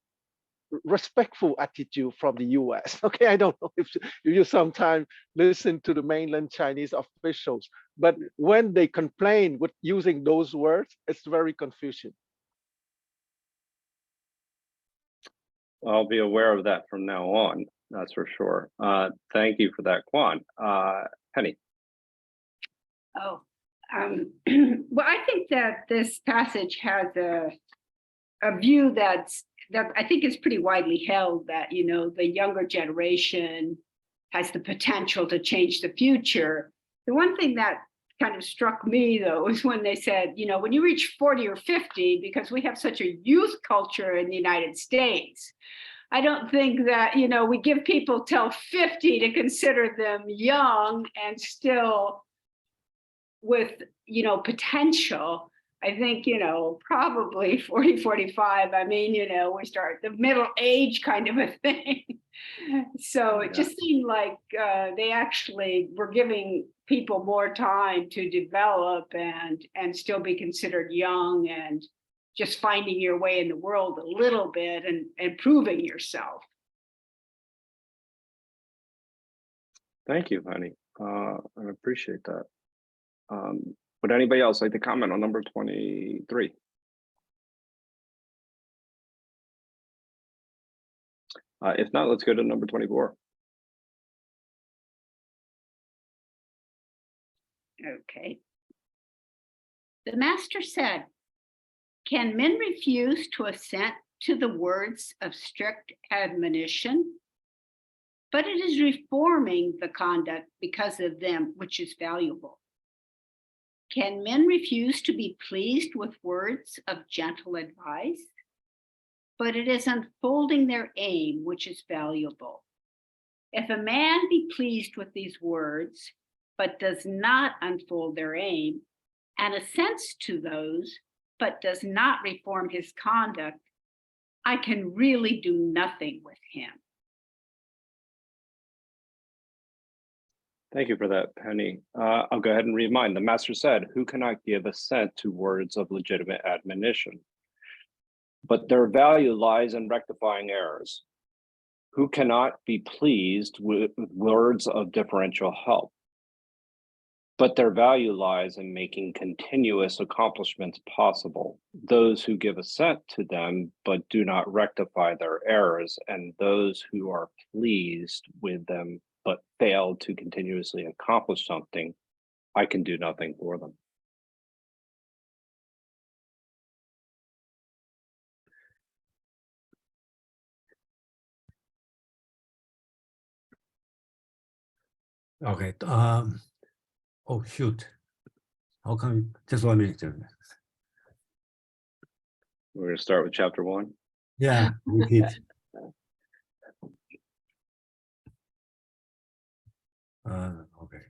respectful attitude from the US. Okay, I don't know if you sometimes listen to the mainland Chinese officials, but when they complain with using those words, it's very Confucian. I'll be aware of that from now on. That's for sure. Thank you for that, Quan. Penny. Oh, well, I think that this passage has a view that I think is pretty widely held, that, the younger generation has the potential to change the future. The one thing that kind of struck me, though, is when they said, when you reach 40 or 50, because we have such a youth culture in the United States, I don't think that, we give people till 50 to consider them young and still with, potential. I think, probably 40, 45, I mean, we start the middle age kind of a thing. So it just seemed like they actually were giving people more time to develop and still be considered young, and just finding your way in the world a little bit and proving yourself. Thank you, Penny. I appreciate that. Would anybody else like to comment on number 23? If not, let's go to number 24. Okay. The master said, "Can men refuse to assent to the words of strict admonition? But it is reforming the conduct because of them which is valuable. Can men refuse to be pleased with words of gentle advice? But it is unfolding their aim which is valuable. If a man be pleased with these words, but does not unfold their aim, and assents to those, but does not reform his conduct, I can really do nothing with him." Thank you for that, Penny. I'll go ahead and read mine. The master said, "Who cannot give assent to words of legitimate admonition? But their value lies in rectifying errors. Who cannot be pleased with words of differential help? but their value lies in making continuous accomplishments possible. Those who give assent to them, but do not rectify their errors, and those who are pleased with them, but fail to continuously accomplish something, I can do nothing for them. Okay. Oh shoot. How come? Just 1 minute. We're going to start with chapter 1. Yeah, repeat. Okay.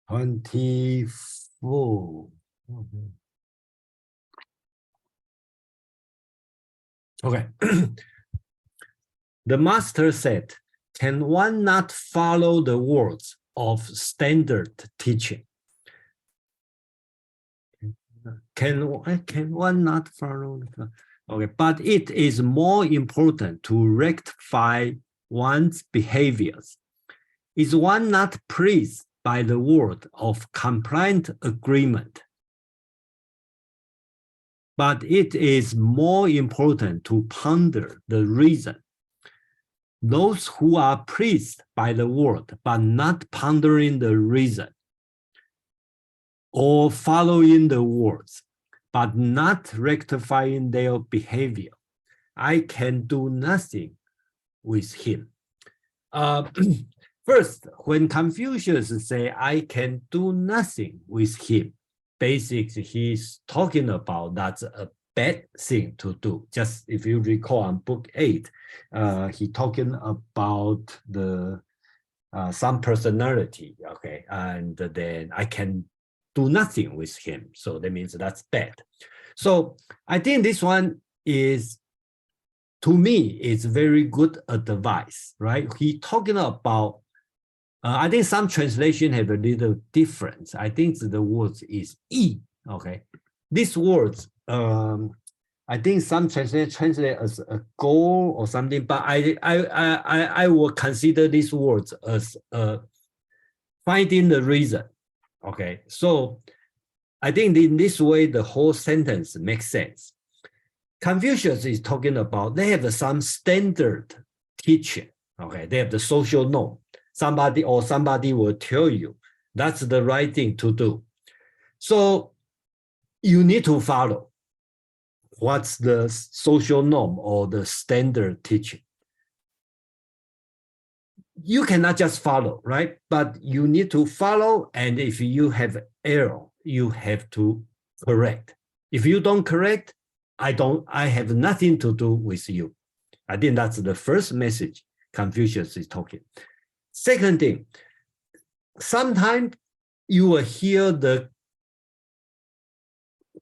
24. Okay. The master said, can one not follow the words of standard teaching? Can one not follow? Okay, but it is more important to rectify one's behaviors. Is one not pleased by the word of compliant agreement? But it is more important to ponder the reason. Those who are pleased by the word, but not pondering the reason, or following the words, but not rectifying their behavior, I can do nothing with him. First, when Confucius say, I can do nothing with him, basically he's talking about that's a bad thing to do. Just if you recall on book 8, he talking about the some personality, okay, and then I can do nothing with him. So that means that's bad. So I think this one is, to me, it's very good advice, right? He talking about, I think some translation have a little difference. I think the words is "yi." Okay, these words, I think some translate as a goal or something, but I will consider these words as finding the reason. Okay, so I think in this way the whole sentence makes sense. Confucius is talking about they have some standard teaching. Okay, they have the social norm. Somebody will tell you that's the right thing to do. So you need to follow what's the social norm or the standard teaching. You cannot just follow, right? But you need to follow, and if you have error, you have to correct. If you don't correct, I have nothing to do with you. I think that's the first message Confucius is talking. Second thing, sometimes you will hear the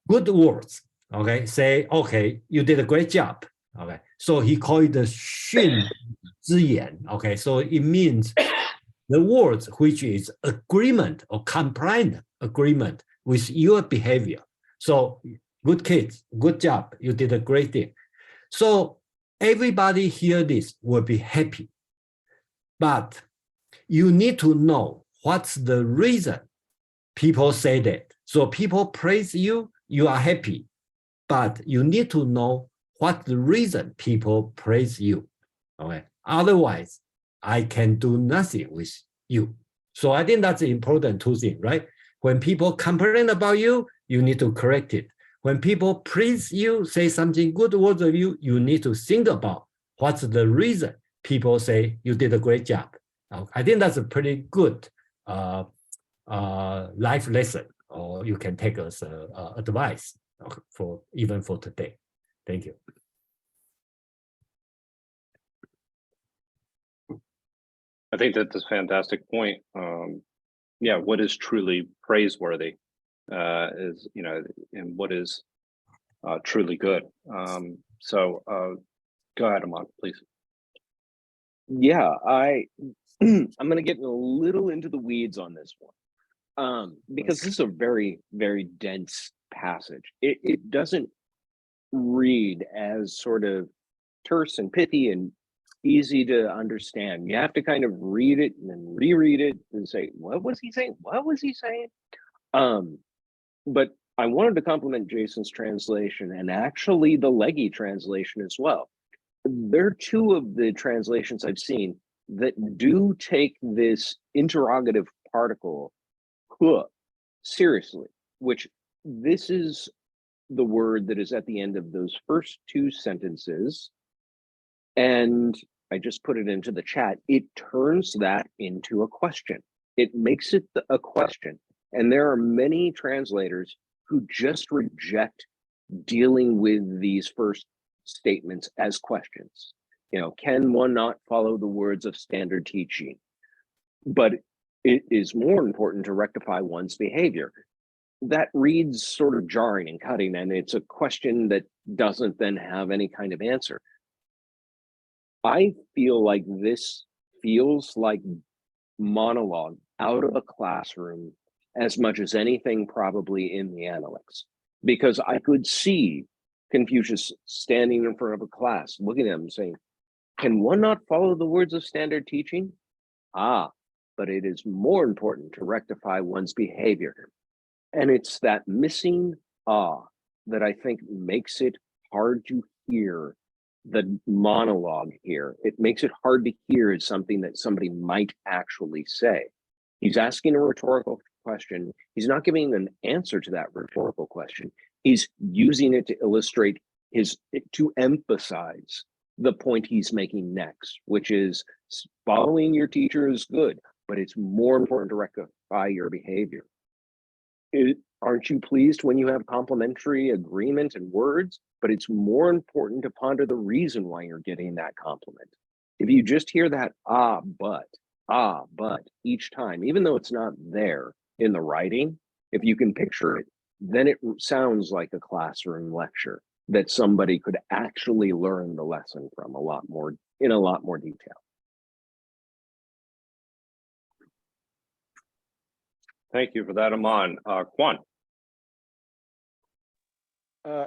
good words, okay? Say, okay, you did a great job, okay? So he called it the 训之言, okay? So it means the words which is agreement or compliant agreement with your behavior. So good kids, good job, you did a great thing. So everybody hear this will be happy. But you need to know what's the reason people say that. So people praise you, you are happy. But you need to know what the reason people praise you. Okay. Otherwise, I can do nothing with you. So I think that's important two things, right? When people complain about you, you need to correct it. When people praise you, say something good words of you, you need to think about what's the reason people say you did a great job. I think that's a pretty good life lesson, or you can take as advice for even for today. Thank you. I think that's a fantastic point. Yeah, what is truly praiseworthy is, and what is truly good. So go ahead, Ahmad, please. Yeah, I'm going to get a little into the weeds on this one, because this is a very, very dense passage. It doesn't read as sort of terse and pithy and easy to understand. You have to kind of read it and then reread it and say, what was he saying? What was he saying? But I wanted to compliment Jason's translation and actually the Leggy translation as well. There are two of the translations I've seen that do take this interrogative particle seriously, which this is the word that is at the end of those first two sentences. And I just put it into the chat. It turns that into a question. It makes it a question. And there are many translators who just reject dealing with these first statements as questions. You know, can one not follow the words of standard teaching? But it is more important to rectify one's behavior. That reads sort of jarring and cutting, and it's a question that doesn't then have any kind of answer. I feel like this feels like monologue out of a classroom as much as anything probably in the Analects, because I could see Confucius standing in front of a class, looking at them saying, can one not follow the words of standard teaching? But it is more important to rectify one's behavior. And it's that missing that I think makes it hard to hear the monologue here. It makes it hard to hear something that somebody might actually say. He's asking a rhetorical question. He's not giving an answer to that rhetorical question. He's using it to illustrate to emphasize the point he's making next, which is following your teacher is good, but it's more important to rectify your behavior. Aren't you pleased when you have complimentary agreement and words? But it's more important to ponder the reason why you're getting that compliment. If you just hear that but each time, even though it's not there in the writing, if you can picture it, then it sounds like a classroom lecture that somebody could actually learn the lesson from in a lot more detail. Thank you for that, Aman. Quan.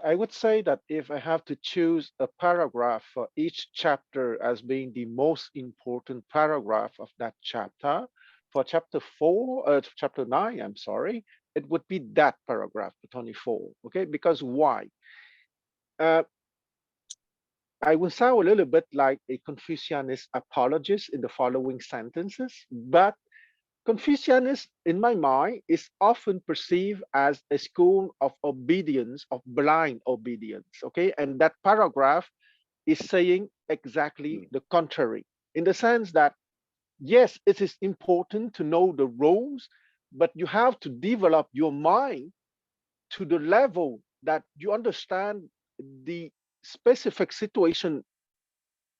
I would say that if I have to choose a paragraph for each chapter as being the most important paragraph of that chapter, for chapter 9, I'm sorry, it would be that paragraph, 24. Okay, because why? I will sound a little bit like a Confucianist apologist in the following sentences, but Confucianism, in my mind, is often perceived as a school of obedience, of blind obedience, okay? And that paragraph is saying exactly the contrary, in the sense that, yes, it is important to know the rules, but you have to develop your mind to the level that you understand the specific situation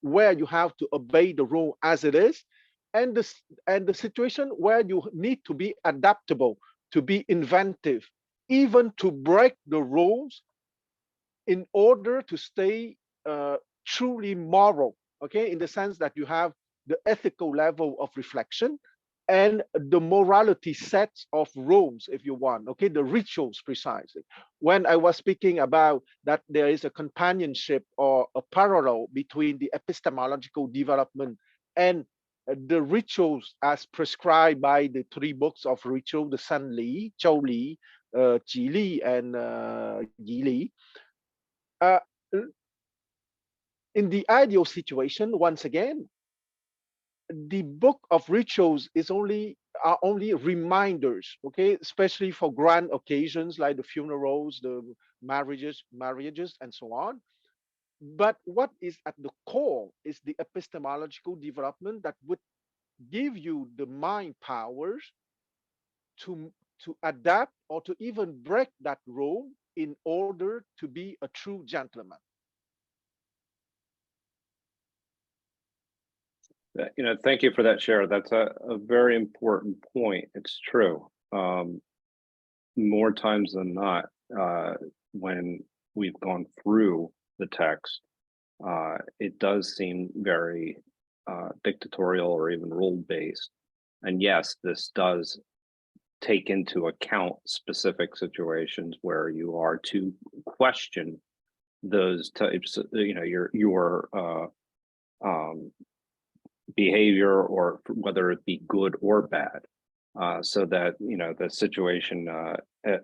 where you have to obey the rule as it is, and the situation where you need to be adaptable, to be inventive, even to break the rules in order to stay truly moral, okay, in the sense that you have the ethical level of reflection and the morality sets of rules, if you want, okay, the rituals precisely. When I was speaking about that there is a companionship or a parallel between the epistemological development and the rituals as prescribed by the 3 books of ritual, the San Li, Zhou Li, Ji Li, and Yi Li. In the ideal situation, once again, the book of rituals are only reminders, okay, especially for grand occasions like the funerals, the marriages, and so on. But what is at the core is the epistemological development that would give you the mind powers to adapt or to even break that rule in order to be a true gentleman. Thank you for that, Shara. That's a very important point. It's true. More times than not, when we've gone through the text, it does seem very dictatorial or even rule-based. And yes, this does take into account specific situations where you are to question those types of, your behavior, or whether it be good or bad, so that the situation,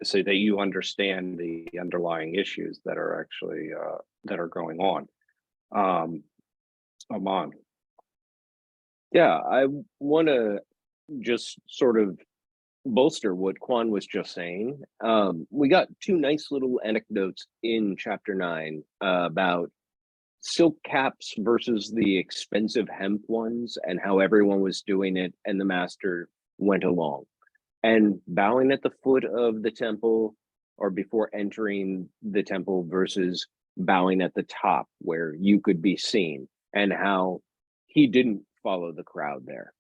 so that you understand the underlying issues that are actually that are going on. Aman. Yeah, I want to just sort of bolster what Quan was just saying. We got two nice little anecdotes in chapter 9 about silk caps versus the expensive hemp ones, and how everyone was doing it and the master went along. And bowing at the foot of the temple or before entering the temple versus bowing at the top where you could be seen, and how he didn't follow the crowd there.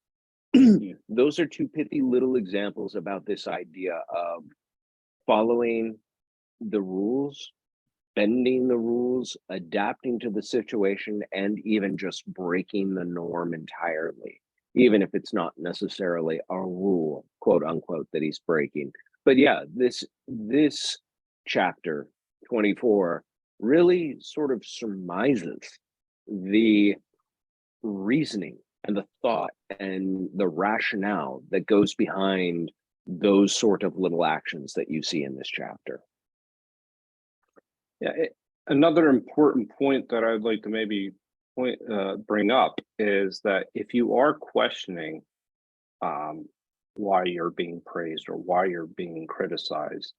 Those are two pithy little examples about this idea of following the rules, bending the rules, adapting to the situation, and even just breaking the norm entirely, even if it's not necessarily a rule, quote unquote, that he's breaking. But yeah, this chapter 24 really sort of surmises the reasoning and the thought and the rationale that goes behind those sort of little actions that you see in this chapter. Yeah, another important point that I'd like to maybe bring up is that if you are questioning why you're being praised or why you're being criticized,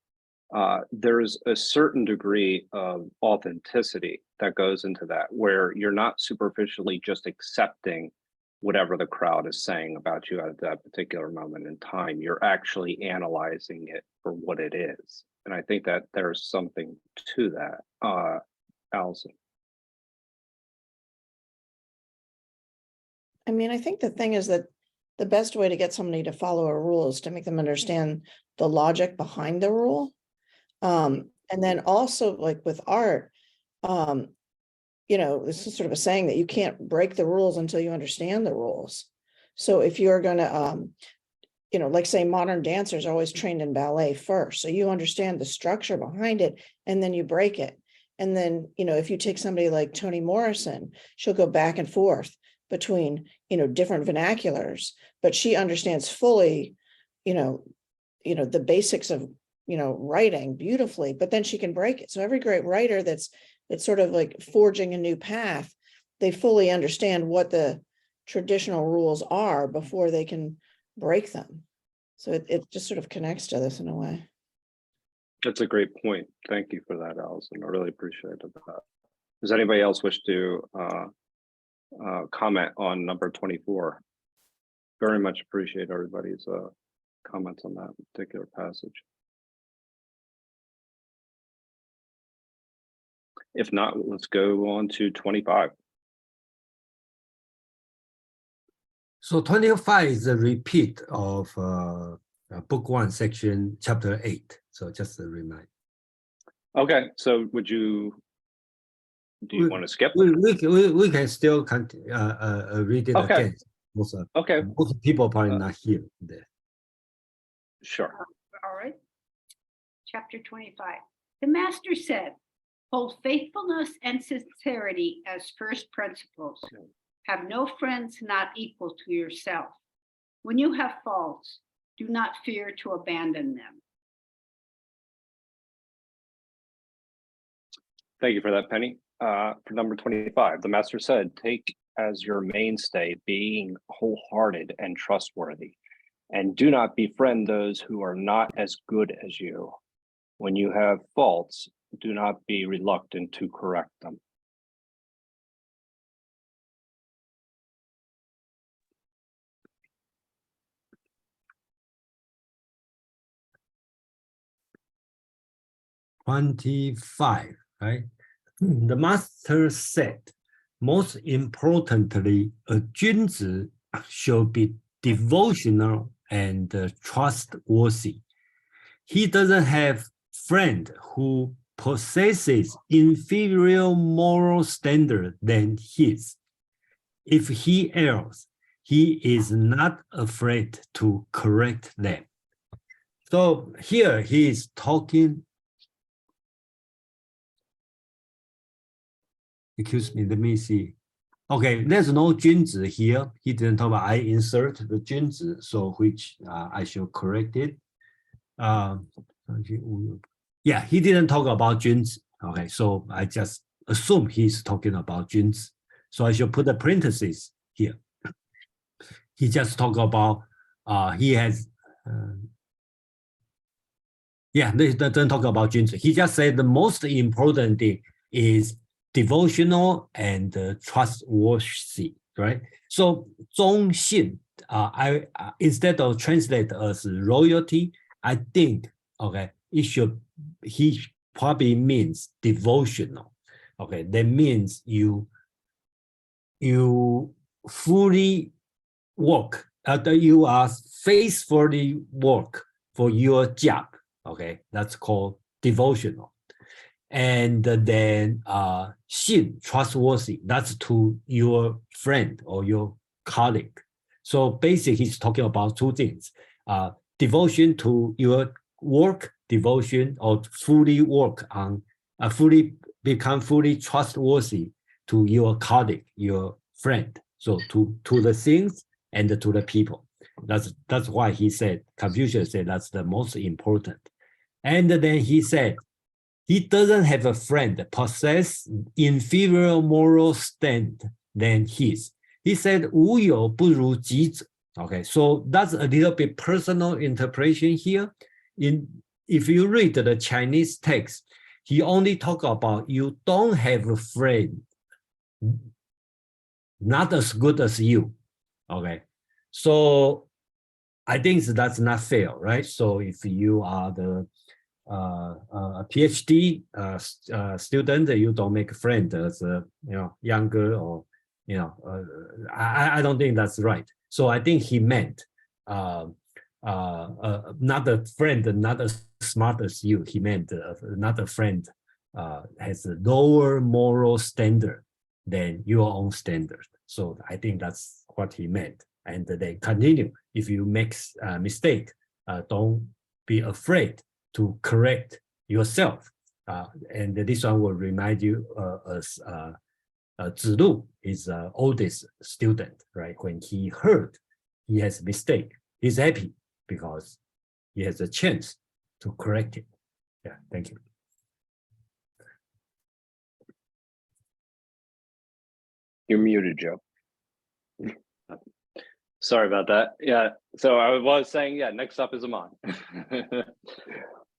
there's a certain degree of authenticity that goes into that, where you're not superficially just accepting whatever the crowd is saying about you at that particular moment in time. You're actually analyzing it for what it is. And I think that there's something to that. Allison. I mean, I think the thing is that the best way to get somebody to follow a rule is to make them understand the logic behind the rule. And then also, like with art, this is sort of a saying that you can't break the rules until you understand the rules. So if you're going to, like say modern dancers are always trained in ballet first. So you understand the structure behind it and then you break it. And then, if you take somebody like Toni Morrison, she'll go back and forth between, different vernaculars, but she understands fully, the basics of, writing beautifully, but then she can break it. So every great writer it's sort of like forging a new path, they fully understand what the traditional rules are before they can break them. So it just sort of connects to this in a way. That's a great point. Thank you for that, Allison. I really appreciate that. Does anybody else wish to comment on number 24? Very much appreciate everybody's comments on that particular passage. If not, let's go on to 25. So 25 is a repeat of book 1, section chapter 8. So just a reminder. Okay, so do you want to skip? We can still read it Okay. again. Also, Okay. most people probably not here there. Sure. All right. Chapter 25. The master said, hold faithfulness and sincerity as first principles. Have no friends not equal to yourself. When you have faults, do not fear to abandon them. Thank you for that, Penny. For number 25, the master said, take as your mainstay being wholehearted and trustworthy, and do not befriend those who are not as good as you. When you have faults, do not be reluctant to correct them. $25, right? The master said, most importantly, a junzi should be devotional and trustworthy. He doesn't have friend who possesses inferior moral standard than his. If he errs, he is not afraid to correct them. So here he is talking. Excuse me, let me see. Okay, there's no 君子 here. He didn't talk about. I insert the 君子, so which I should correct it. Yeah, he didn't talk about 君子. Okay, so I just assume he's talking about 君子. So I should put the parentheses here. He just talked about he has. Yeah, they doesn't talk about 君子. He just said the most important thing is devotional and trustworthy, right? So 忠信, I instead of translate as royalty, I think okay, he probably means devotional. Okay, that means you fully work, you are faithfully work for your job. Okay, that's called devotional. And then 信, trustworthy, that's to your friend or your colleague. So basically he's talking about two things, devotion to your work, devotion or fully work on, become fully trustworthy to your colleague, your friend. So to the things and to the people. That's why he said, Confucius said that's the most important. And then he said, he doesn't have a friend possess inferior moral stand than his. He said, 无有不如己者. Okay, so that's a little bit personal interpretation here. If you read the Chinese text, he only talk about you don't have a friend not as good as you. Okay, so I think that's not fair, right? So if you are a PhD student, you don't make a friend as a younger or I don't think that's right. So I think he meant not a friend not as smart as you. He meant not a friend has a lower moral standard than your own standard. So I think that's what he meant. And they continue. If you make a mistake, don't be afraid to correct yourself. And this one will remind you as Zilu is the oldest student, right? When he heard he has a mistake, he's happy because he has a chance to correct it. Yeah, thank you. You're muted, Joe. Sorry about that. Yeah, so I was saying, yeah, next up is Aman.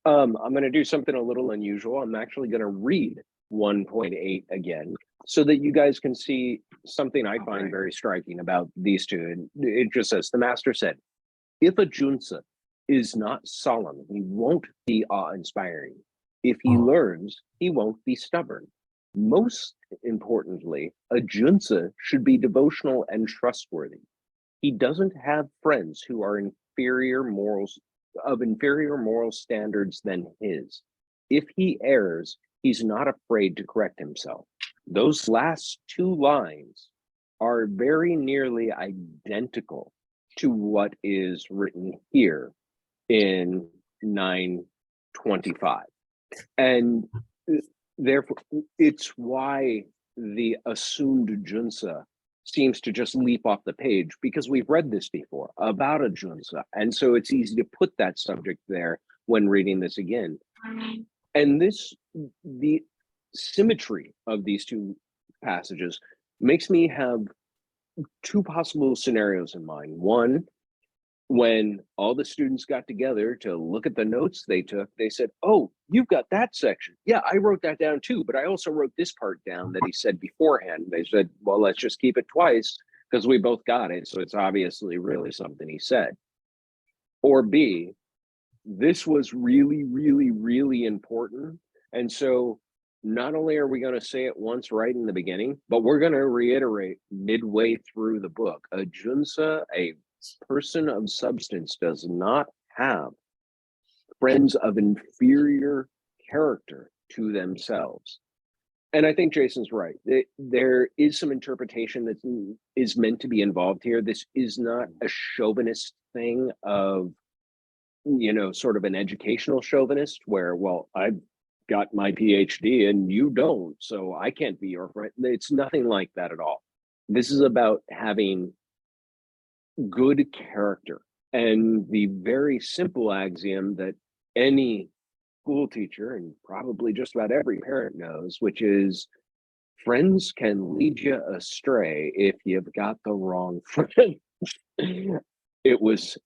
I'm going to do something a little unusual. I'm actually going to read 1.8 again so that you guys can see something I find very striking about these two. And it just says, the master said, if a junzi is not solemn, he won't be awe-inspiring. If he learns, he won't be stubborn. Most importantly, a junzi should be devotional and trustworthy. He doesn't have friends who are inferior moral standards than his. If he errs, he's not afraid to correct himself. Those last two lines are very nearly identical to what is written here in 925. And therefore, it's why the assumed junzi seems to just leap off the page, because we've read this before about a junzi. And so it's easy to put that subject there when reading this again. And the symmetry of these two passages makes me have two possible scenarios in mind. One, when all the students got together to look at the notes they took, they said, oh, you've got that section. Yeah, I wrote that down too, but I also wrote this part down that he said beforehand. They said, well, let's just keep it twice because we both got it. So it's obviously really something he said. Or B, this was really, really, really important. And so not only are we going to say it once right in the beginning, but we're going to reiterate midway through the book. A junzi, a person of substance, does not have friends of inferior character to themselves. And I think Jason's right. There is some interpretation that is meant to be involved here. This is not a chauvinist thing of, sort of an educational chauvinist where, well, I've got my PhD and you don't, so I can't be your friend. It's nothing like that at all. This is about having good character, and the very simple axiom that any school teacher and probably just about every parent knows, which is friends can lead you astray if you've got the wrong friend. It was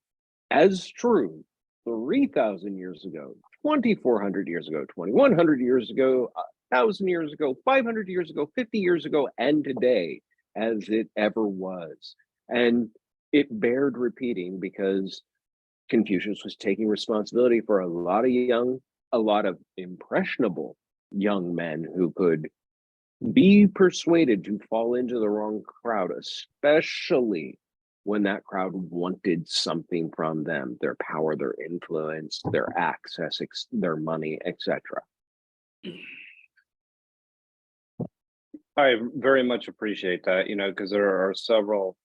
as true 3,000 years ago, 2,400 years ago, 2,100 years ago, 1,000 years ago, 500 years ago, 50 years ago, and today as it ever was. And it bared repeating because Confucius was taking responsibility for a lot of impressionable young men who could be persuaded to fall into the wrong crowd, especially when that crowd wanted something from them, their power, their influence, their access, their money, etc. I very much appreciate that, because there are several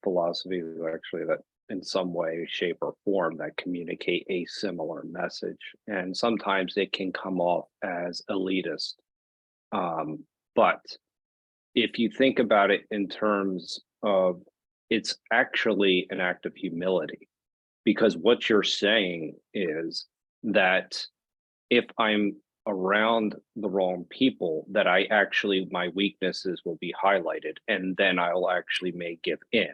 philosophies actually that in some way, shape, or form that communicate a similar message. And sometimes it can come off as elitist. But if you think about it in terms of, it's actually an act of humility, because what you're saying is that if I'm around the wrong people, that my weaknesses will be highlighted, and then I'll actually may give in.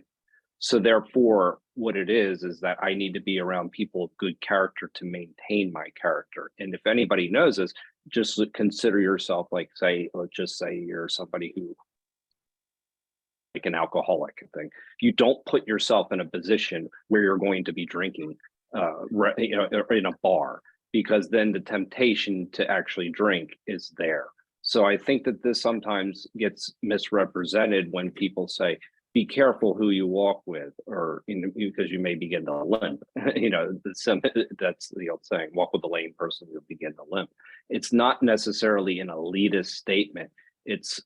So therefore, what it is that I need to be around people of good character to maintain my character. And if anybody knows this, just consider yourself let's just say you're somebody who, like an alcoholic thing. You don't put yourself in a position where you're going to be drinking, in a bar, because then the temptation to actually drink is there. So I think that this sometimes gets misrepresented when people say, be careful who you walk with, or because you may begin to limp. That's the old saying, walk with a lame person, you'll begin to limp. It's not necessarily an elitist statement. It's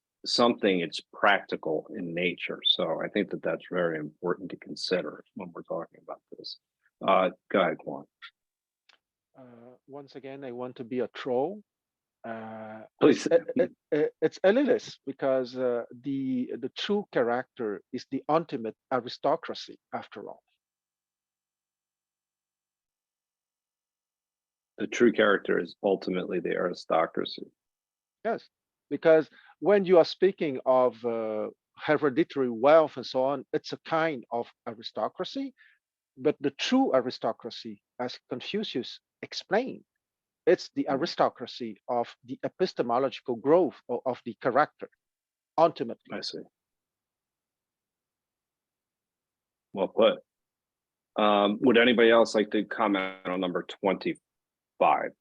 practical in nature. So I think that that's very important to consider when we're talking about this. Go ahead, Quan. Once again, I want to be a troll. Please. It's elitist because the true character is the ultimate aristocracy, after all. The true character is ultimately the aristocracy. Yes, because when you are speaking of hereditary wealth and so on, it's a kind of aristocracy. But the true aristocracy, as Confucius explained, it's the aristocracy of the epistemological growth of the character, ultimately. I see. Well put. Would anybody else like to comment on number 25?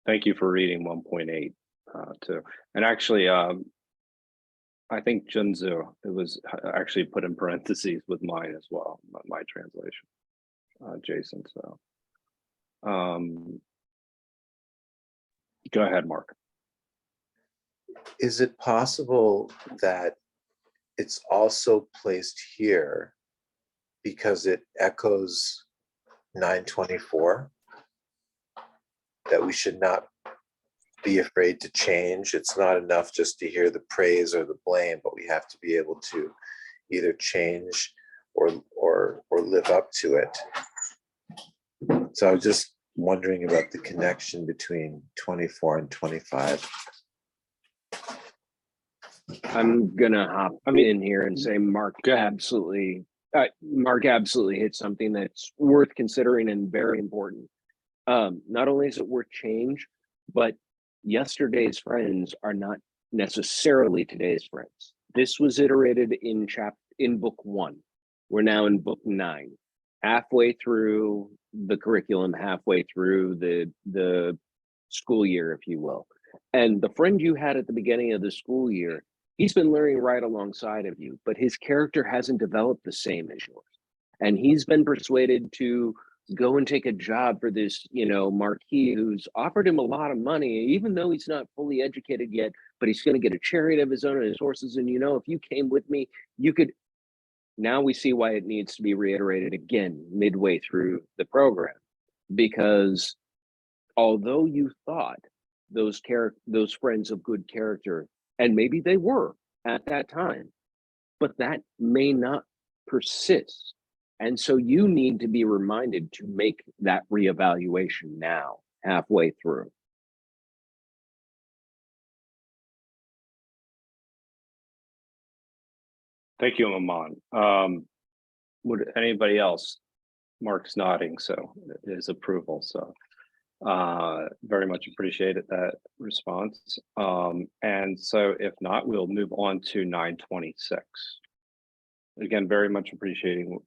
Thank you for reading 1.8 too. And actually, I think Junzu, it was actually put in parentheses with mine as well, my translation, Jason. So go ahead, Mark. Is it possible that it's also placed here because it echoes 924? That we should not be afraid to change. It's not enough just to hear the praise or the blame, but we have to be able to either change or live up to it. So I was just wondering about the connection between 24 and 25. I'm gonna hop in here and say Mark absolutely hit something that's worth considering and very important. Not only is it worth change, but yesterday's friends are not necessarily today's friends. This was iterated in book 1. We're now in book 9, halfway through the curriculum, halfway through the school year, if you will. And the friend you had at the beginning of the school year, he's been learning right alongside of you, but his character hasn't developed the same as yours. And he's been persuaded to go and take a job for this, marquis who's offered him a lot of money, even though he's not fully educated yet, but he's going to get a chariot of his own and his horses. And, if you came with me, you could. Now we see why it needs to be reiterated again midway through the program, because although you thought those friends of good character, and maybe they were at that time, but that may not persist. And so you need to be reminded to make that reevaluation now, halfway through. Thank you, Aman. Would anybody else? Mark's nodding, so his approval. So very much appreciated that response. And so if not, we'll move on to 926. Again, very much appreciating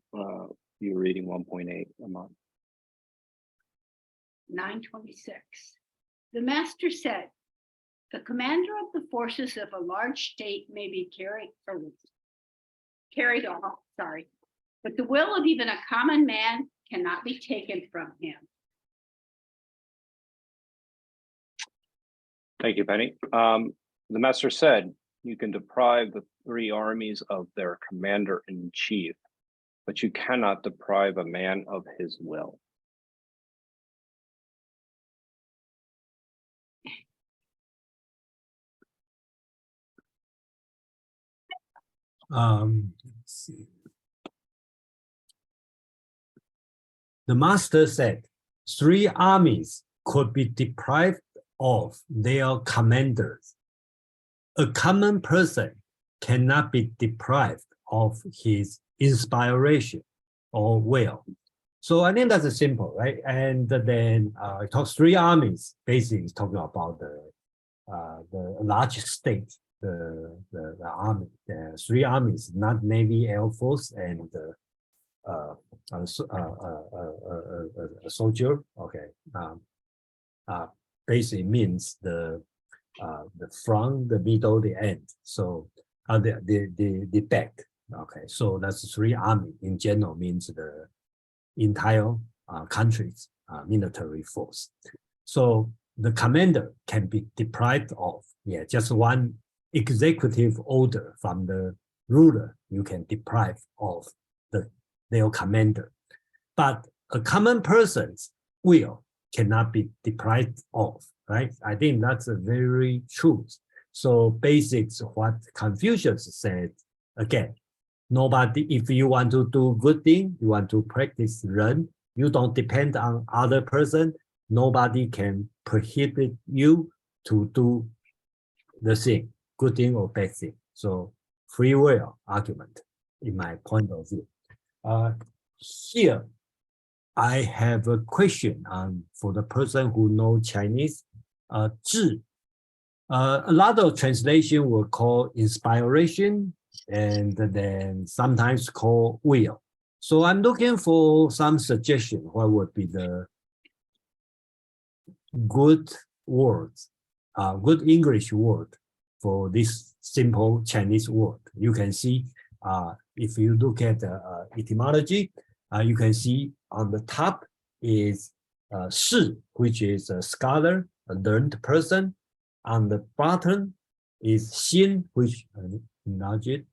you reading 1.8, Aman. 926. The master said, the commander of the forces of a large state may be carried off, but the will of even a common man cannot be taken from him. Thank you, Penny. The master said, you can deprive the 3 armies of their commander-in-chief, but you cannot deprive a man of his will. Let's see. The master said 3 armies could be deprived of their commanders. A common person cannot be deprived of his inspiration or will. So I think that's simple, right? And then it talks 3 armies. Basically, it's talking about the large state, the army. The 3 armies, not Navy, Air Force, and a soldier. Okay, basically means the front, the middle, the end. So the back. Okay, so that's 3 army in general means the entire country's military force. So the commander can be deprived of, just one executive order from the ruler, you can deprive of their commander. But a common person's will cannot be deprived of, right? I think that's a very truth. So basics what Confucius said, again, nobody, if you want to do good thing, you want to practice Ren, you don't depend on other person, nobody can prohibit you to do the thing, good thing or bad thing. So free will argument, in my point of view. Here, I have a question for the person who knows Chinese. 智, a lot of translation will call inspiration and then sometimes call will. So I'm looking for some suggestion. What would be the good words, good English word for this simple Chinese word? You can see if you look at the etymology, you can see on the top is 士, which is a scholar, a learned person. On the bottom is 心, which enlarge it.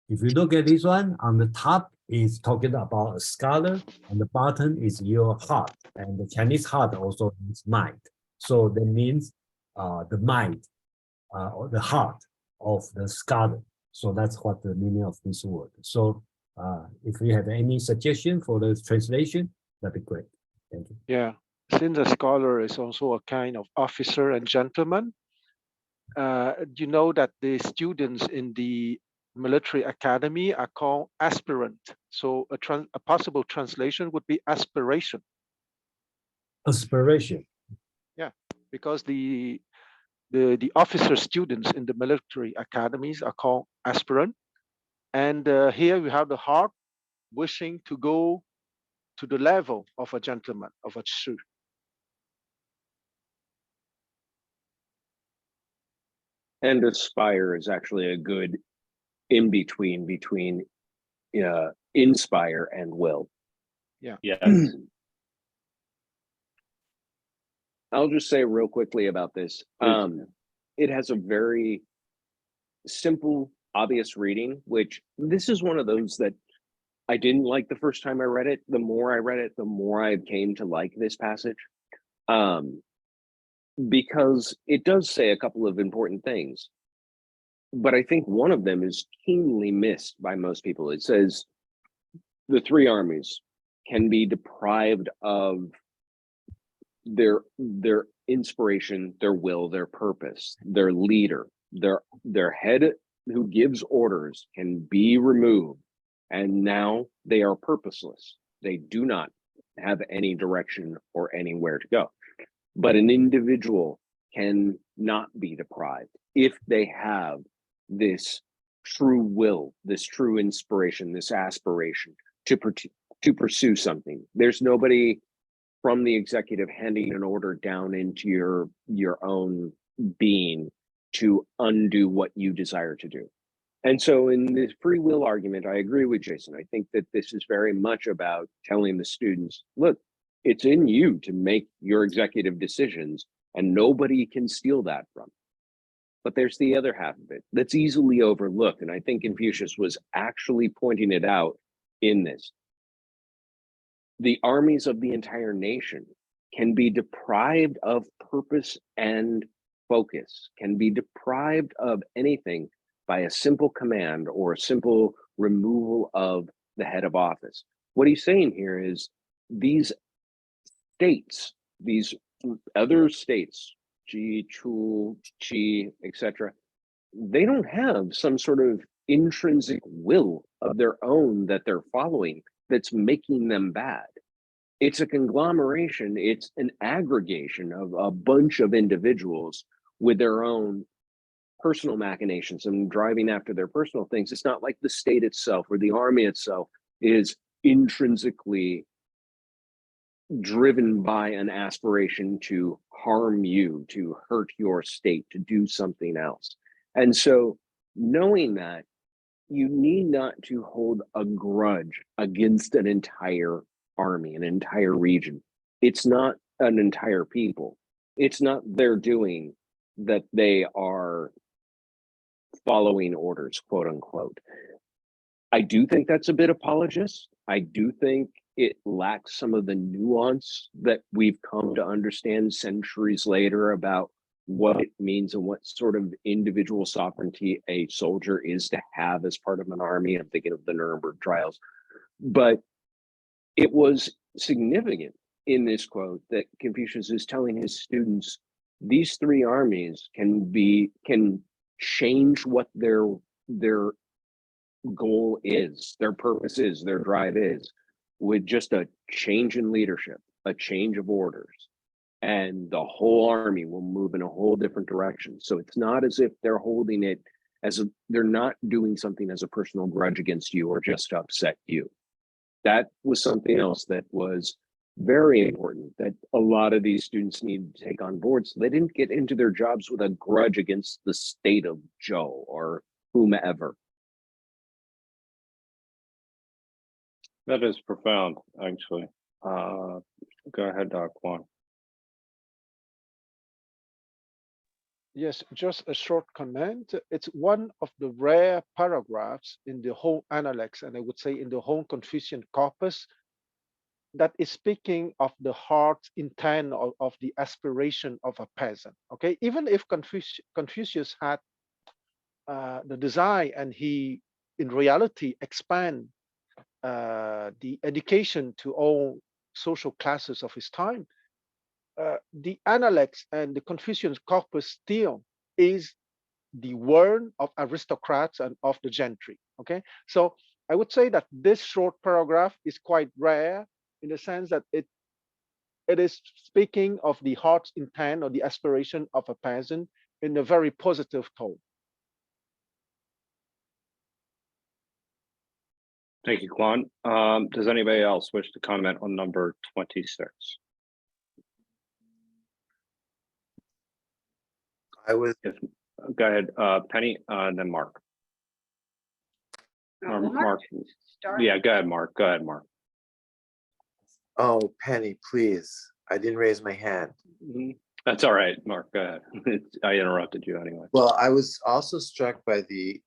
If you look at this one, on the top is talking about a scholar, and the bottom is your heart, and the Chinese heart also means mind. So that means the mind, or the heart of the scholar. So that's what the meaning of this word. So if you have any suggestion for the translation, that'd be great. Thank you. Yeah, since a scholar is also a kind of officer and gentleman, you know that the students in the military academy are called aspirant. So a possible translation would be aspiration. Aspiration. Yeah, because the officer students in the military academies are called aspirant. And here we have the heart wishing to go to the level of a gentleman, of a Shi. And aspire is actually a good in between inspire and will. Yeah. Yes. I'll just say real quickly about this. It has a very simple, obvious reading, which this is one of those that I didn't like the first time I read it. The more I read it, the more I came to like this passage. because it does say a couple of important things. But I think one of them is keenly missed by most people. It says the three armies can be deprived of their inspiration, their will, their purpose, their leader, their head who gives orders can be removed, and now they are purposeless. They do not have any direction or anywhere to go. But an individual can not be deprived if they have this true will, this true inspiration, this aspiration to pursue something. There's nobody from the executive handing an order down into your own being to undo what you desire to do. And so in this free will argument, I agree with Jason. I think that this is very much about telling the students, look, it's in you to make your executive decisions, and nobody can steal that from. But there's the other half of it that's easily overlooked. And I think Confucius was actually pointing it out in this. The armies of the entire nation can be deprived of purpose and focus, can be deprived of anything by a simple command or a simple removal of the head of office. What he's saying here is these states, these other states, Ji, Chu, Chi, etc., they don't have some sort of intrinsic will of their own that they're following that's making them bad. It's a conglomeration, it's an aggregation of a bunch of individuals with their own personal machinations and driving after their personal things. It's not like the state itself or the army itself is intrinsically driven by an aspiration to harm you, to hurt your state, to do something else. And so knowing that, you need not to hold a grudge against an entire army, an entire region. It's not an entire people. It's not their doing that they are following orders, quote unquote. I do think that's a bit apologist. I do think it lacks some of the nuance that we've come to understand centuries later about what it means and what sort of individual sovereignty a soldier is to have as part of an army. I'm thinking of the Nuremberg trials. But it was significant in this quote that Confucius is telling his students, these three armies can change what their goal is, their purpose is, their drive is, with just a change in leadership, a change of orders, and the whole army will move in a whole different direction. So it's not as if they're holding it they're not doing something as a personal grudge against you or just to upset you. That was something else that was very important that a lot of these students need to take on board, so they didn't get into their jobs with a grudge against the state of Joe or whomever. That is profound, actually. Go ahead, Kwon. Yes, just a short comment. It's one of the rare paragraphs in the whole Analects, and I would say in the whole Confucian corpus, that is speaking of the heart's intent of the aspiration of a peasant. Okay, even if Confucius had the desire and he in reality expand the education to all social classes of his time, the Analects and the Confucian corpus still is the word of aristocrats and of the gentry. Okay, so I would say that this short paragraph is quite rare in the sense that it is speaking of the heart's intent or the aspiration of a peasant in a very positive tone. Thank you, Kwon. Does anybody else wish to comment on number 26? Go ahead, Penny, and then Mark. Well, Mark. start. Yeah, go ahead, Mark. Go ahead, Mark. Oh, Penny, please. I didn't raise my hand. That's all right, Mark. Go ahead. I interrupted you anyway. Well, I was also struck by the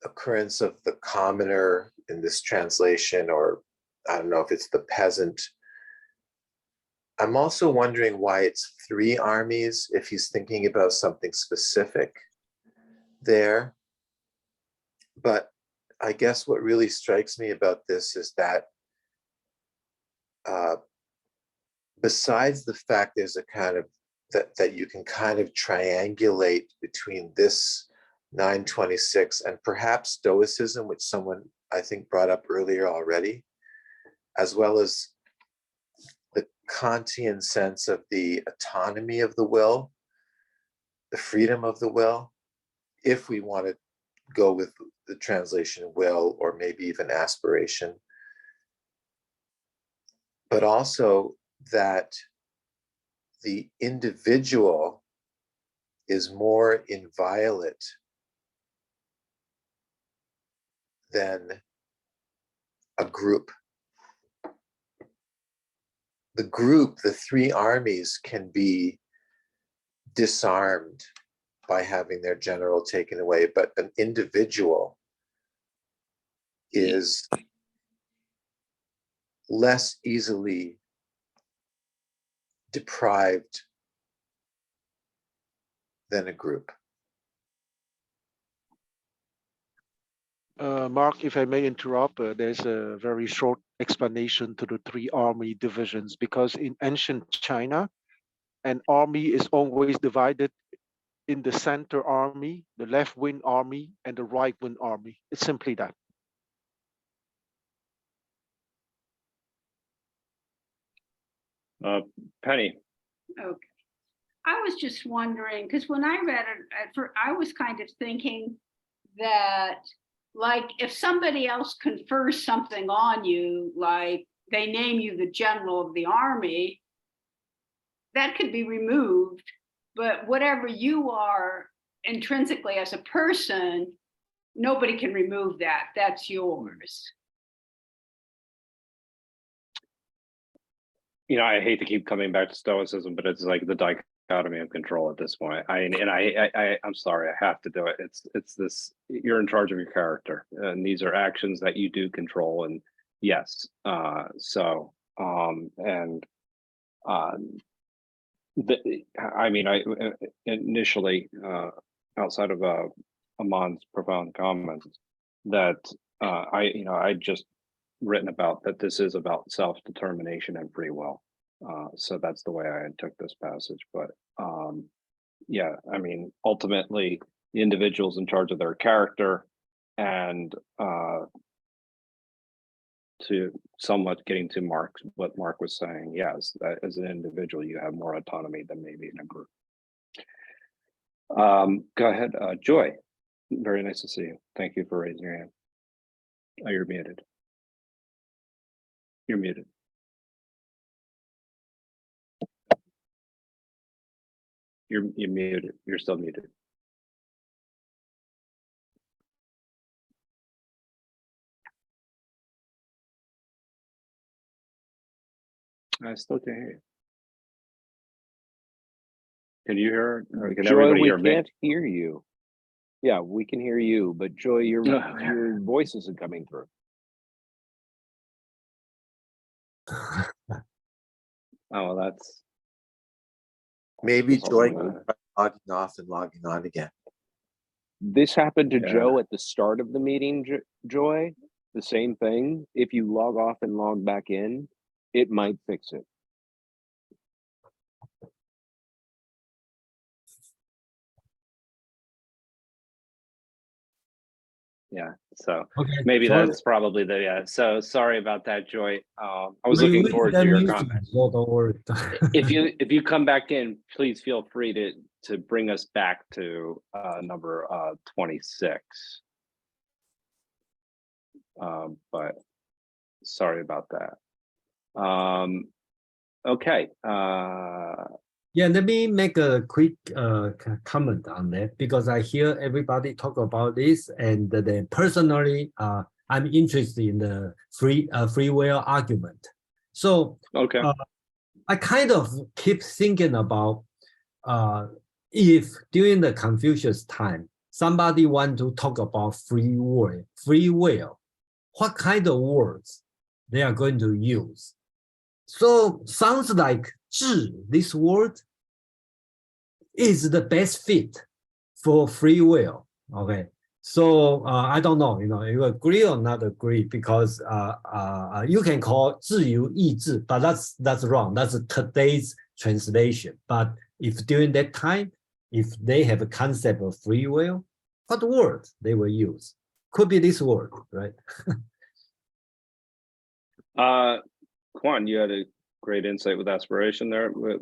occurrence of the commoner in this translation, or I don't know if it's the peasant. I'm also wondering why it's 3 armies if he's thinking about something specific there. But I guess what really strikes me about this is that besides the fact there's a kind of that you can kind of triangulate between this 926 and perhaps Stoicism, which someone I think brought up earlier already, as well as the Kantian sense of the autonomy of the will, the freedom of the will, if we want to go with the translation will, or maybe even aspiration, but also that the individual is more inviolate than a group. The group, the 3 armies, can be disarmed by having their general taken away, but an individual is less easily deprived than a group. Mark, if I may interrupt, there's a very short explanation to the 3 army divisions, because in ancient China, an army is always divided in the center army, the left wing army, and the right wing army. It's simply that. Penny. Okay. I was just wondering, because when I read it, I was kind of thinking that, like, if somebody else confers something on you, like they name you the general of the army, that could be removed. But whatever you are intrinsically as a person, nobody can remove that. That's yours. You know, I hate to keep coming back to Stoicism, but it's like the dichotomy of control at this point. I'm sorry, I have to do it. It's this: you're in charge of your character, and these are actions that you do control. And yes, I initially, outside of Amon's profound comments, that I just written about that this is about self-determination and free will. So that's the way I took this passage. But yeah, I mean, ultimately, the individual's in charge of their character, and to somewhat getting to what Mark was saying, yes, that as an individual, you have more autonomy than maybe in a group. Go ahead, Joy. Very nice to see you. Thank you for raising your hand. Oh, you're muted. You're muted. You're muted. You're still muted. I still can't hear you. Can you hear? Or can Joy, everybody we hear me? can't hear you. Yeah, we can hear you, but Joy, your voice isn't coming through. Oh, well, that's Maybe that's Joy also, logging off and logging on again. This happened to Yeah. Joe at the start of the meeting, Joy. The same thing. If you log off and log back in, it might fix it. yeah. So Okay. maybe sorry. that's probably the So sorry about that, Joy. I was We- looking we forward get to your used comments. So don't worry. If you come back in, please feel free to bring us back to number 26. But sorry about that. Okay. Yeah, let me make a quick comment on that, because I hear everybody talk about this, and then personally, I'm interested in the free will argument. So Okay. I kind of keep thinking about if during the Confucius time somebody want to talk about free will, what kind of words they are going to use. So sounds like 智, this word is the best fit for free will. Okay. So I don't know, you agree or not agree, because you can call 自由意志, but that's wrong. That's today's translation. But if during that time, if they have a concept of free will, what word they will use? Could be this word, right? Quan, you had a great insight with aspiration there. Go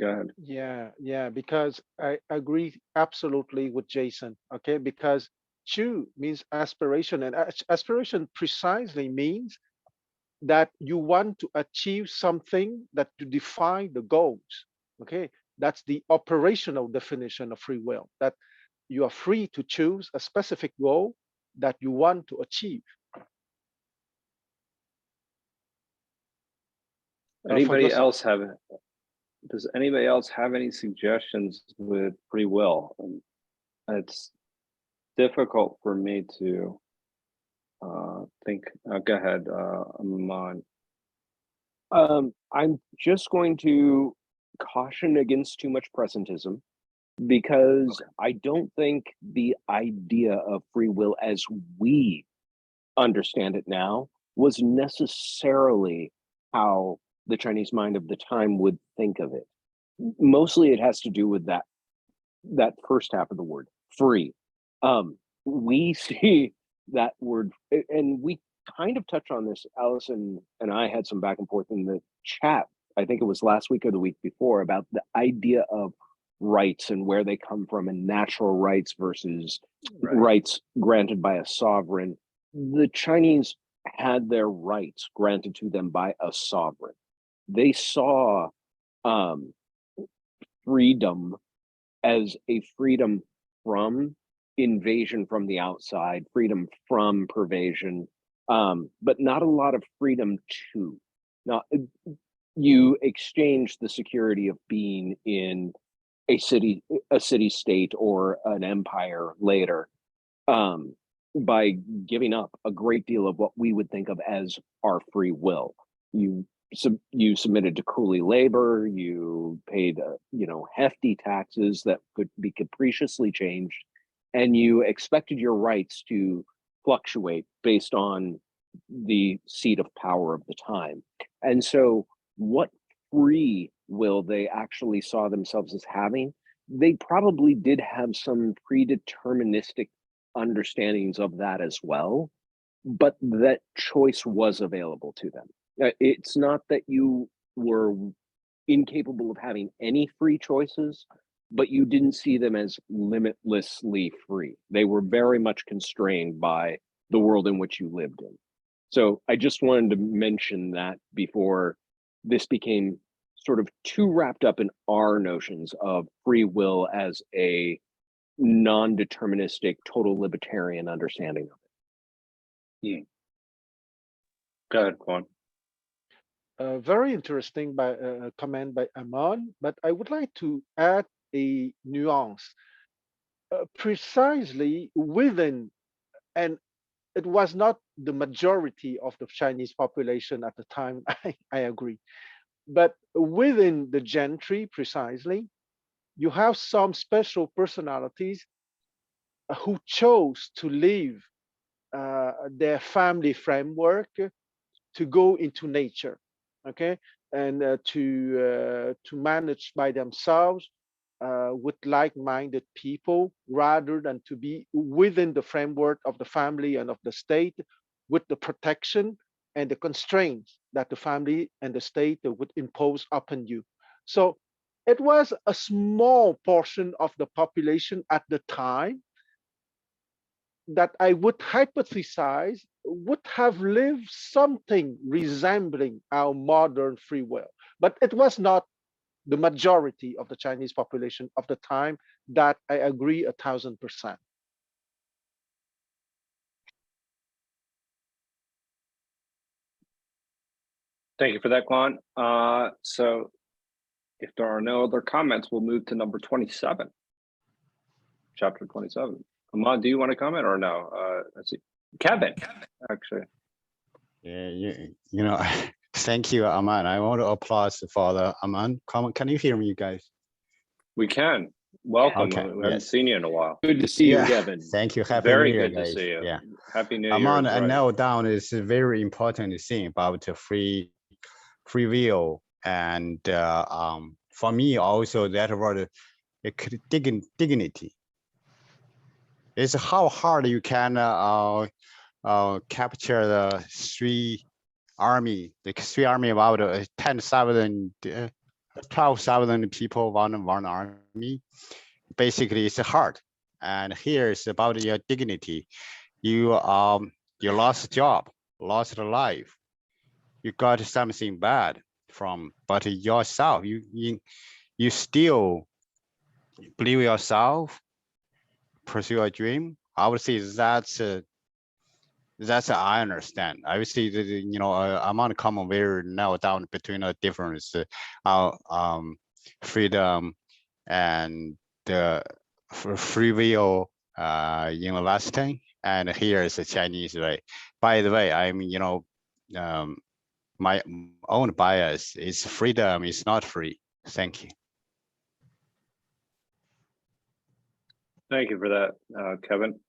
ahead. Yeah, because I agree absolutely with Jason. Okay, because chu means aspiration, and aspiration precisely means that you want to achieve something, that to define the goals. Okay, that's the operational definition of free will, that you are free to choose a specific goal that you want to achieve. Anybody else have? Does anybody else have any suggestions with free will? It's difficult for me to think. Go ahead, Aman. I'm just going to caution against too much presentism, because I don't think the idea of free will as we understand it now was necessarily how the Chinese mind of the time would think of it. Mostly it has to do with that first half of the word, free. We see that word, and we kind of touch on this. Allison and I had some back and forth in the chat, I think it was last week or the week before, about the idea of rights and where they come from, and natural rights versus rights granted by a sovereign. The Chinese had their rights granted to them by a sovereign. They saw freedom as a freedom from invasion from the outside, freedom from pervasion, but not a lot of freedom to. Now, you exchange the security of being in a city-state or an empire later, by giving up a great deal of what we would think of as our free will. You submitted to coolie labor, you paid hefty taxes that could be capriciously changed, and you expected your rights to fluctuate based on the seat of power of the time. And so what free will they actually saw themselves as having, they probably did have some predeterministic understandings of that as well, but that choice was available to them. It's not that you were incapable of having any free choices, but you didn't see them as limitlessly free. They were very much constrained by the world in which you lived in. So I just wanted to mention that before this became sort of too wrapped up in our notions of free will as a non-deterministic, total libertarian understanding of it. Go ahead, Quan. Very interesting comment by Aman, but I would like to add a nuance. Precisely within, and it was not the majority of the Chinese population at the time, I agree, but within the gentry, precisely, you have some special personalities who chose to leave their family framework to go into nature, okay, and to manage by themselves with like-minded people, rather than to be within the framework of the family and of the state, with the protection and the constraints that the family and the state would impose upon you. So it was a small portion of the population at the time that I would hypothesize would have lived something resembling our modern free will. But it was not the majority of the Chinese population of the time. That I agree 1000%. Thank you for that, Quan. So if there are no other comments, we'll move to number 27, chapter 27. Ahmad, do you want to comment or no? Let's see. Kevin, actually. Yeah, Thank you, Aman. I want to applaud for the Aman. Can you hear me, you guys? We can. Welcome. Okay, We haven't yes. seen you in a while. Good to see you, Yeah, Kevin. thank you. Happy Very New Year, good to guys. see you. Yeah. Happy New Year. Aman, is I right. know down is a very important thing about the free will, and for me also that word dignity. It's how hard you can capture the three army about 10,000, 12,000 people, one army. Basically, it's hard. And here is about your dignity. You lost job, lost life. You got something bad from, but yourself, you still believe yourself, pursue a dream. I would say that's I understand. I would say that, you know, I'm on common very narrow down between a difference, freedom and the free will in last thing. And here is the Chinese way. By the way, I'm, you know, my own bias is freedom is not free. Thank you. Thank you for that, Kevin.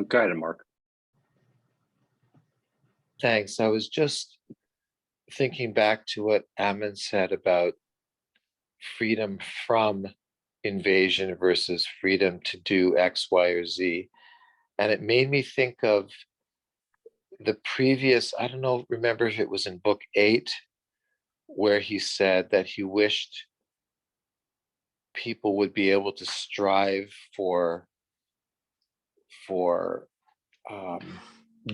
Go ahead, Mark. Thanks. I was just thinking back to what Ammon said about freedom from invasion versus freedom to do X, Y, or Z. And it made me think of the previous, I don't know, remember if it was in book 8, where he said that he wished people would be able to strive for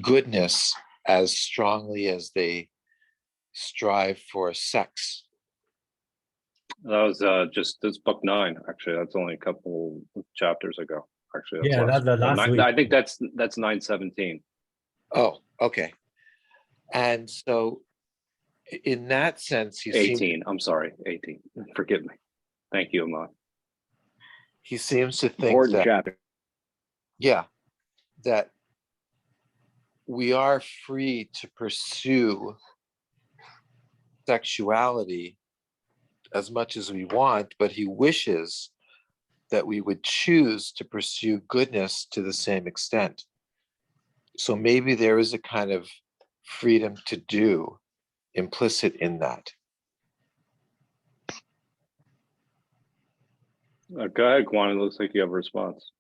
goodness as strongly as they strive for sex. That was that's book 9. Actually, that's only a couple chapters ago. Actually, Yeah, that's the last week. I think that's 917. Oh, okay. And so in that sense, he 18. I'm sorry, 18. Forgive me. Thank you, Ahmad. He seems to think Important that, chapter. yeah, that we are free to pursue sexuality as much as we want, but he wishes that we would choose to pursue goodness to the same extent. So maybe there is a kind of freedom to do implicit in that. Go ahead, Kwan. It looks like you have a response.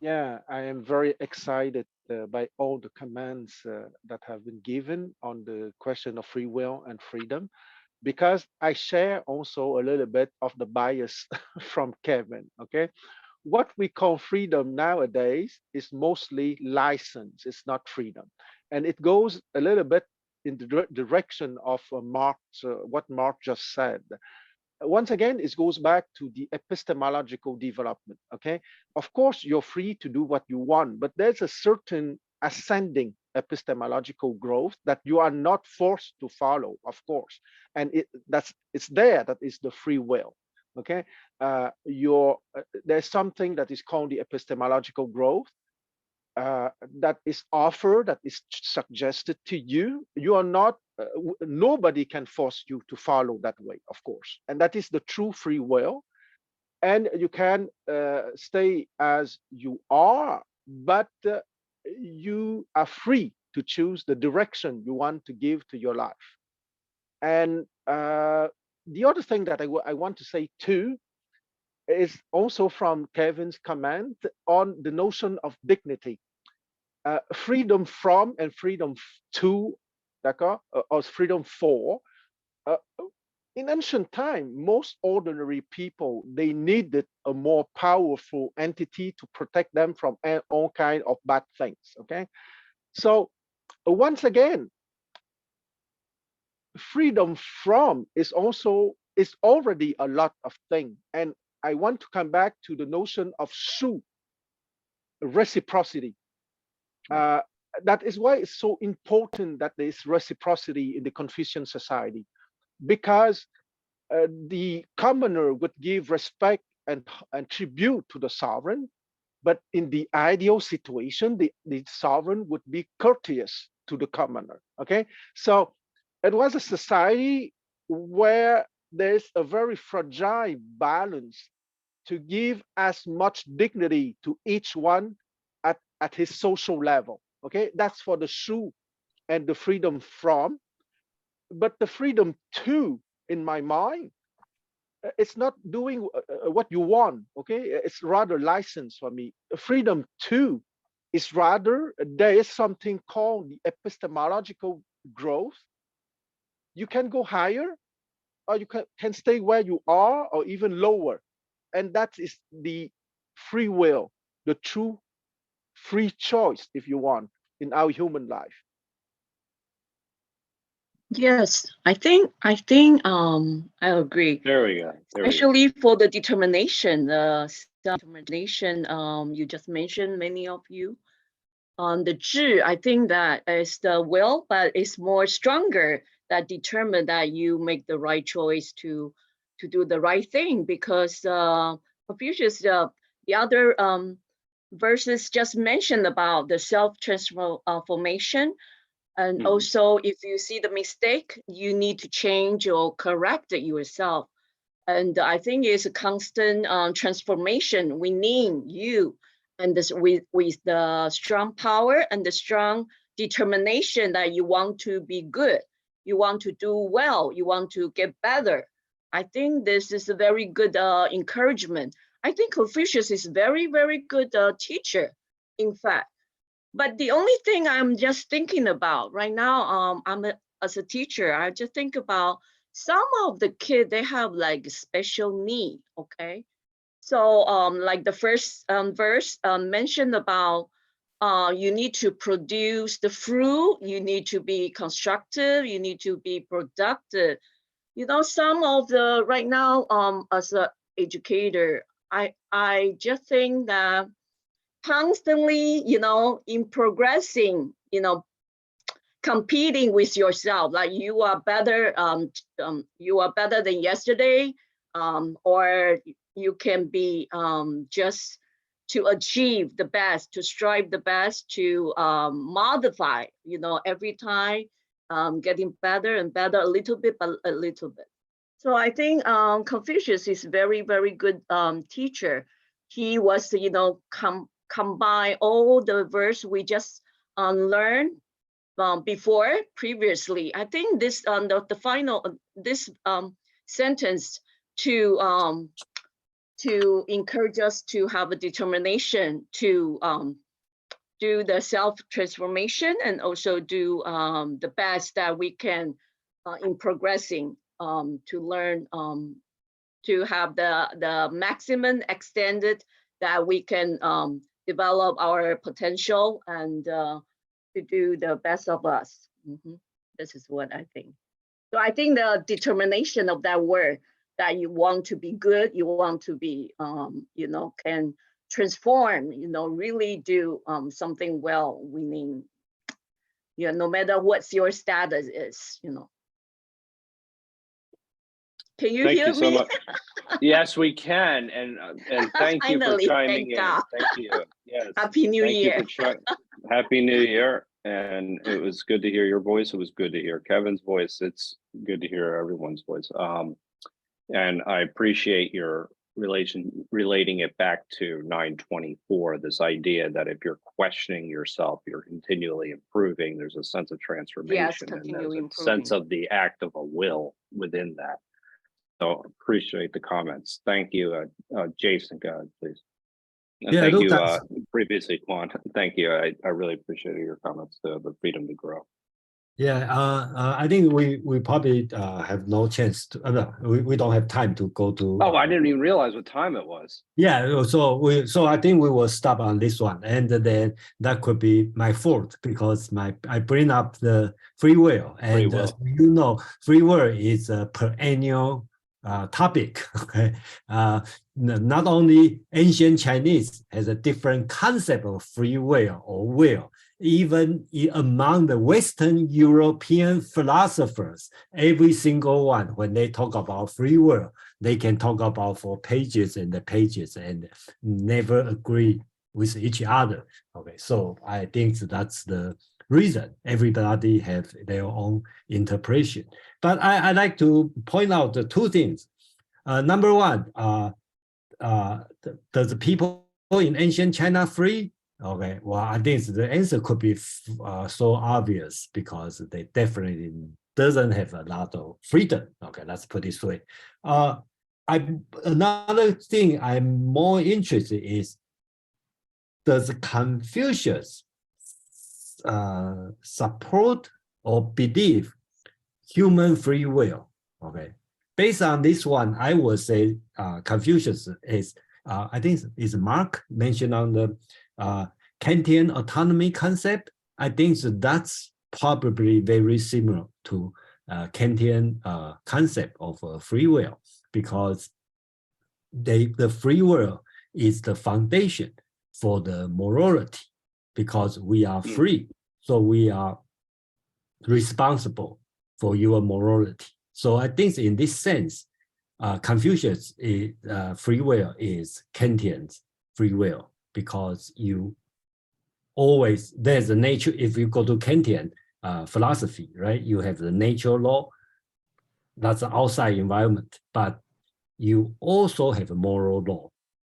Yeah, I am very excited by all the comments that have been given on the question of free will and freedom, because I share also a little bit of the bias from Kevin. Okay, what we call freedom nowadays is mostly license. It's not freedom, and it goes a little bit in the direction of what Mark just said. Once again, it goes back to the epistemological development. Okay, of course, you're free to do what you want, but there's a certain ascending epistemological growth that you are not forced to follow, of course, and it's there. That is the free will. Okay, there's something that is called the epistemological growth. That is offered, that is suggested to you. You are not, nobody can force you to follow that way, of course. And that is the true free will. And you can stay as you are, but you are free to choose the direction you want to give to your life. And the other thing that I want to say too is also from Kevin's comment on the notion of dignity. Freedom from and freedom to, or freedom for. In ancient time, most ordinary people, they needed a more powerful entity to protect them from all kind of bad things. Okay, so once again, freedom from is already a lot of things, and I want to come back to the notion of shu, reciprocity. That is why it's so important that there is reciprocity in the Confucian society, because the commoner would give respect and tribute to the sovereign, but in the ideal situation, the sovereign would be courteous to the commoner. Okay, so it was a society where there's a very fragile balance to give as much dignity to each one at his social level. Okay, that's for the shu and the freedom from. But the freedom to, in my mind, it's not doing what you want. Okay, it's rather license for me. Freedom to is rather there is something called the epistemological growth. You can go higher, or you can stay where you are, or even lower, and that is the free will, the true free choice, if you want, in our human life. Yes, I think I agree. There we go. There we go. Especially for the determination, the determination you just mentioned, many of you. The 智, I think that is the will, but it's more stronger that determine that you make the right choice to do the right thing, because Confucius, the other verses just mentioned about the self-transformation. And also, if you see the mistake, you need to change or correct it yourself. And I think it's a constant transformation within you, and this with the strong power and the strong determination that you want to be good, you want to do well, you want to get better. I think this is a very good encouragement. I think Confucius is very, very good teacher, in fact. But the only thing I'm just thinking about right now, as a teacher, I just think about some of the kids, they have like special need, okay? So like the first verse mentioned about you need to produce the fruit, you need to be constructive, you need to be productive. You know, some of the, right now, as an educator, I just think that constantly, you know, in progressing, you know, competing with yourself, like you are better than yesterday, or you can be just to achieve the best, to strive the best, to modify, you know, every time, getting better and better, a little bit, but a little bit. So I think Confucius is very, very good teacher. He was, you know, combine all the verse we just learned previously. I think this the final this sentence to encourage us to have a determination to do the self-transformation, and also do the best that we can in progressing to learn to have the maximum extended that we can develop our potential and to do the best of us. This is what I think. So I think the determination of that word, that you want to be good, you want to be, you know, can transform, you know, really do something well within, you know, no matter what your status is, you know. Can you Thank hear you so me? much. Yes, we can, and thank you for Finally, chiming thank in. God. Thank you. Yes. Happy New Thank Year. you for Happy New Year, and it was good to hear your voice. It was good to hear Kevin's voice. It's good to hear everyone's voice. And I appreciate your relating it back to 924. This idea that if you're questioning yourself, you're continually improving. There's a sense of transformation, Yes, and continue there's a improving. sense of the act of a will within that. So appreciate the comments. Thank you, Jason. Go ahead, please. And Yeah, thank you, Lucas. previously, Quan. Thank you. I really appreciated your comments, the freedom to grow. Yeah, I think we probably have no chance to. No, we don't have time to go to. Oh, I didn't even realize what time it was. Yeah, so I think we will stop on this one, and then that could be my fault because I bring up the free will, and you know, free will is a perennial topic. Okay, not only ancient Chinese has a different concept of free will or will. Even among the Western European philosophers, every single one, when they talk about free will, they can talk about for pages and the pages and never agree with each other. Okay, so I think that's the reason. Everybody have their own interpretation. But I like to point out the two things. Number one, does the people in ancient China free? Okay, well, I think the answer could be so obvious because they definitely doesn't have a lot of freedom. Okay, let's put it this way. Another thing I'm more interested is, does Confucius support or believe human free will? Okay, based on this one, I would say Confucius is, I think is Mark mentioned on the Kantian autonomy concept. I think that's probably very similar to Kantian concept of free will, because the free will is the foundation for the morality, because we are free, so we are responsible for your morality. So I think in this sense, Confucius free will is Kantian's free will, because you always, there's a nature, if you go to Kantian philosophy, right, you have the natural law, that's the outside environment, but you also have a moral law,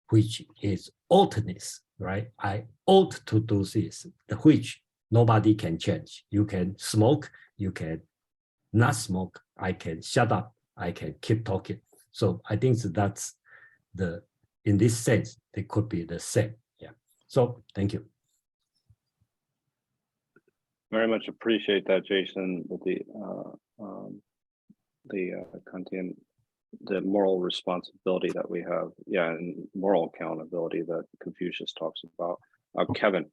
which is oughtness, right? I ought to do this, which nobody can change. You can smoke, you can not smoke, I can shut up, I can keep talking. So I think that's the, in this sense, they could be the same. Yeah. So thank you. Very much appreciate that, Jason, with the Kantian, the moral responsibility that we have, yeah, and moral accountability that Confucius talks about. Kevin.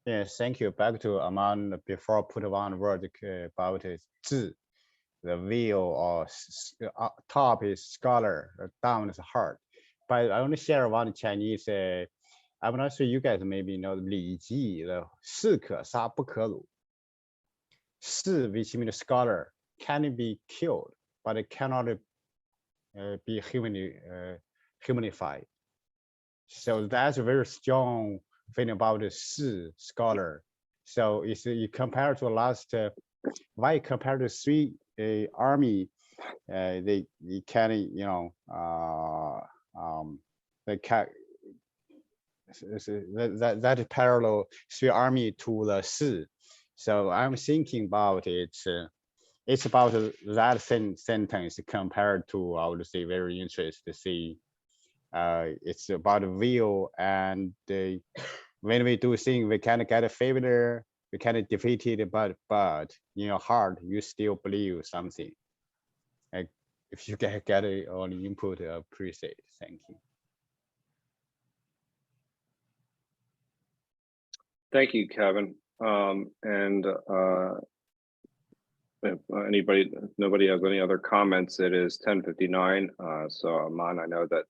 Yes, thank you. Back to Aman before I put one word about it. 智, the will, or top is scholar, down is heart. But I want to share one Chinese. I'm not sure you guys maybe know 礼记 the 士可杀不可辱. 士 which means scholar can be killed, but it cannot be humanified. So that's a very strong thing about the 士 scholar. So it's you compare to last, why compare to 3 army, they can, you know, they can, that parallel 3 army to the 士. So I'm thinking about it. It's about that sentence compared to, I would say, very interesting to see. It's about will, and when we do things, we can get a failure, we can defeat it, but in your heart, you still believe something. If you get it on input, appreciate. Thank you. Thank you, Kevin. If nobody has any other comments, it is 10:59. So Aman, I know that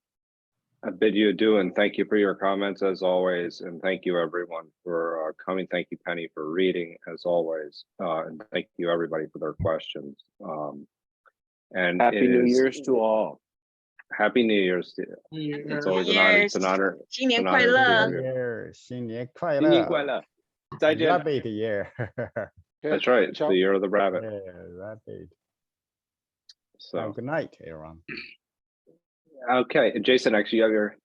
I bid you adieu, and thank you for your comments as always, and thank you everyone for coming. Thank you, Penny, for reading as always, and thank you everybody for their questions. And Happy New Year's to all. Happy New Year's to you. It's always an honor. It's an honor. 新年 It's an 快 honor to 乐 be with you. Year, 新年快乐. 新年快乐，再见。 Rabbit year. That's right. It's the year of the rabbit. Yeah, rabbit. So Good night, everyone. okay, and Jason, actually, you have your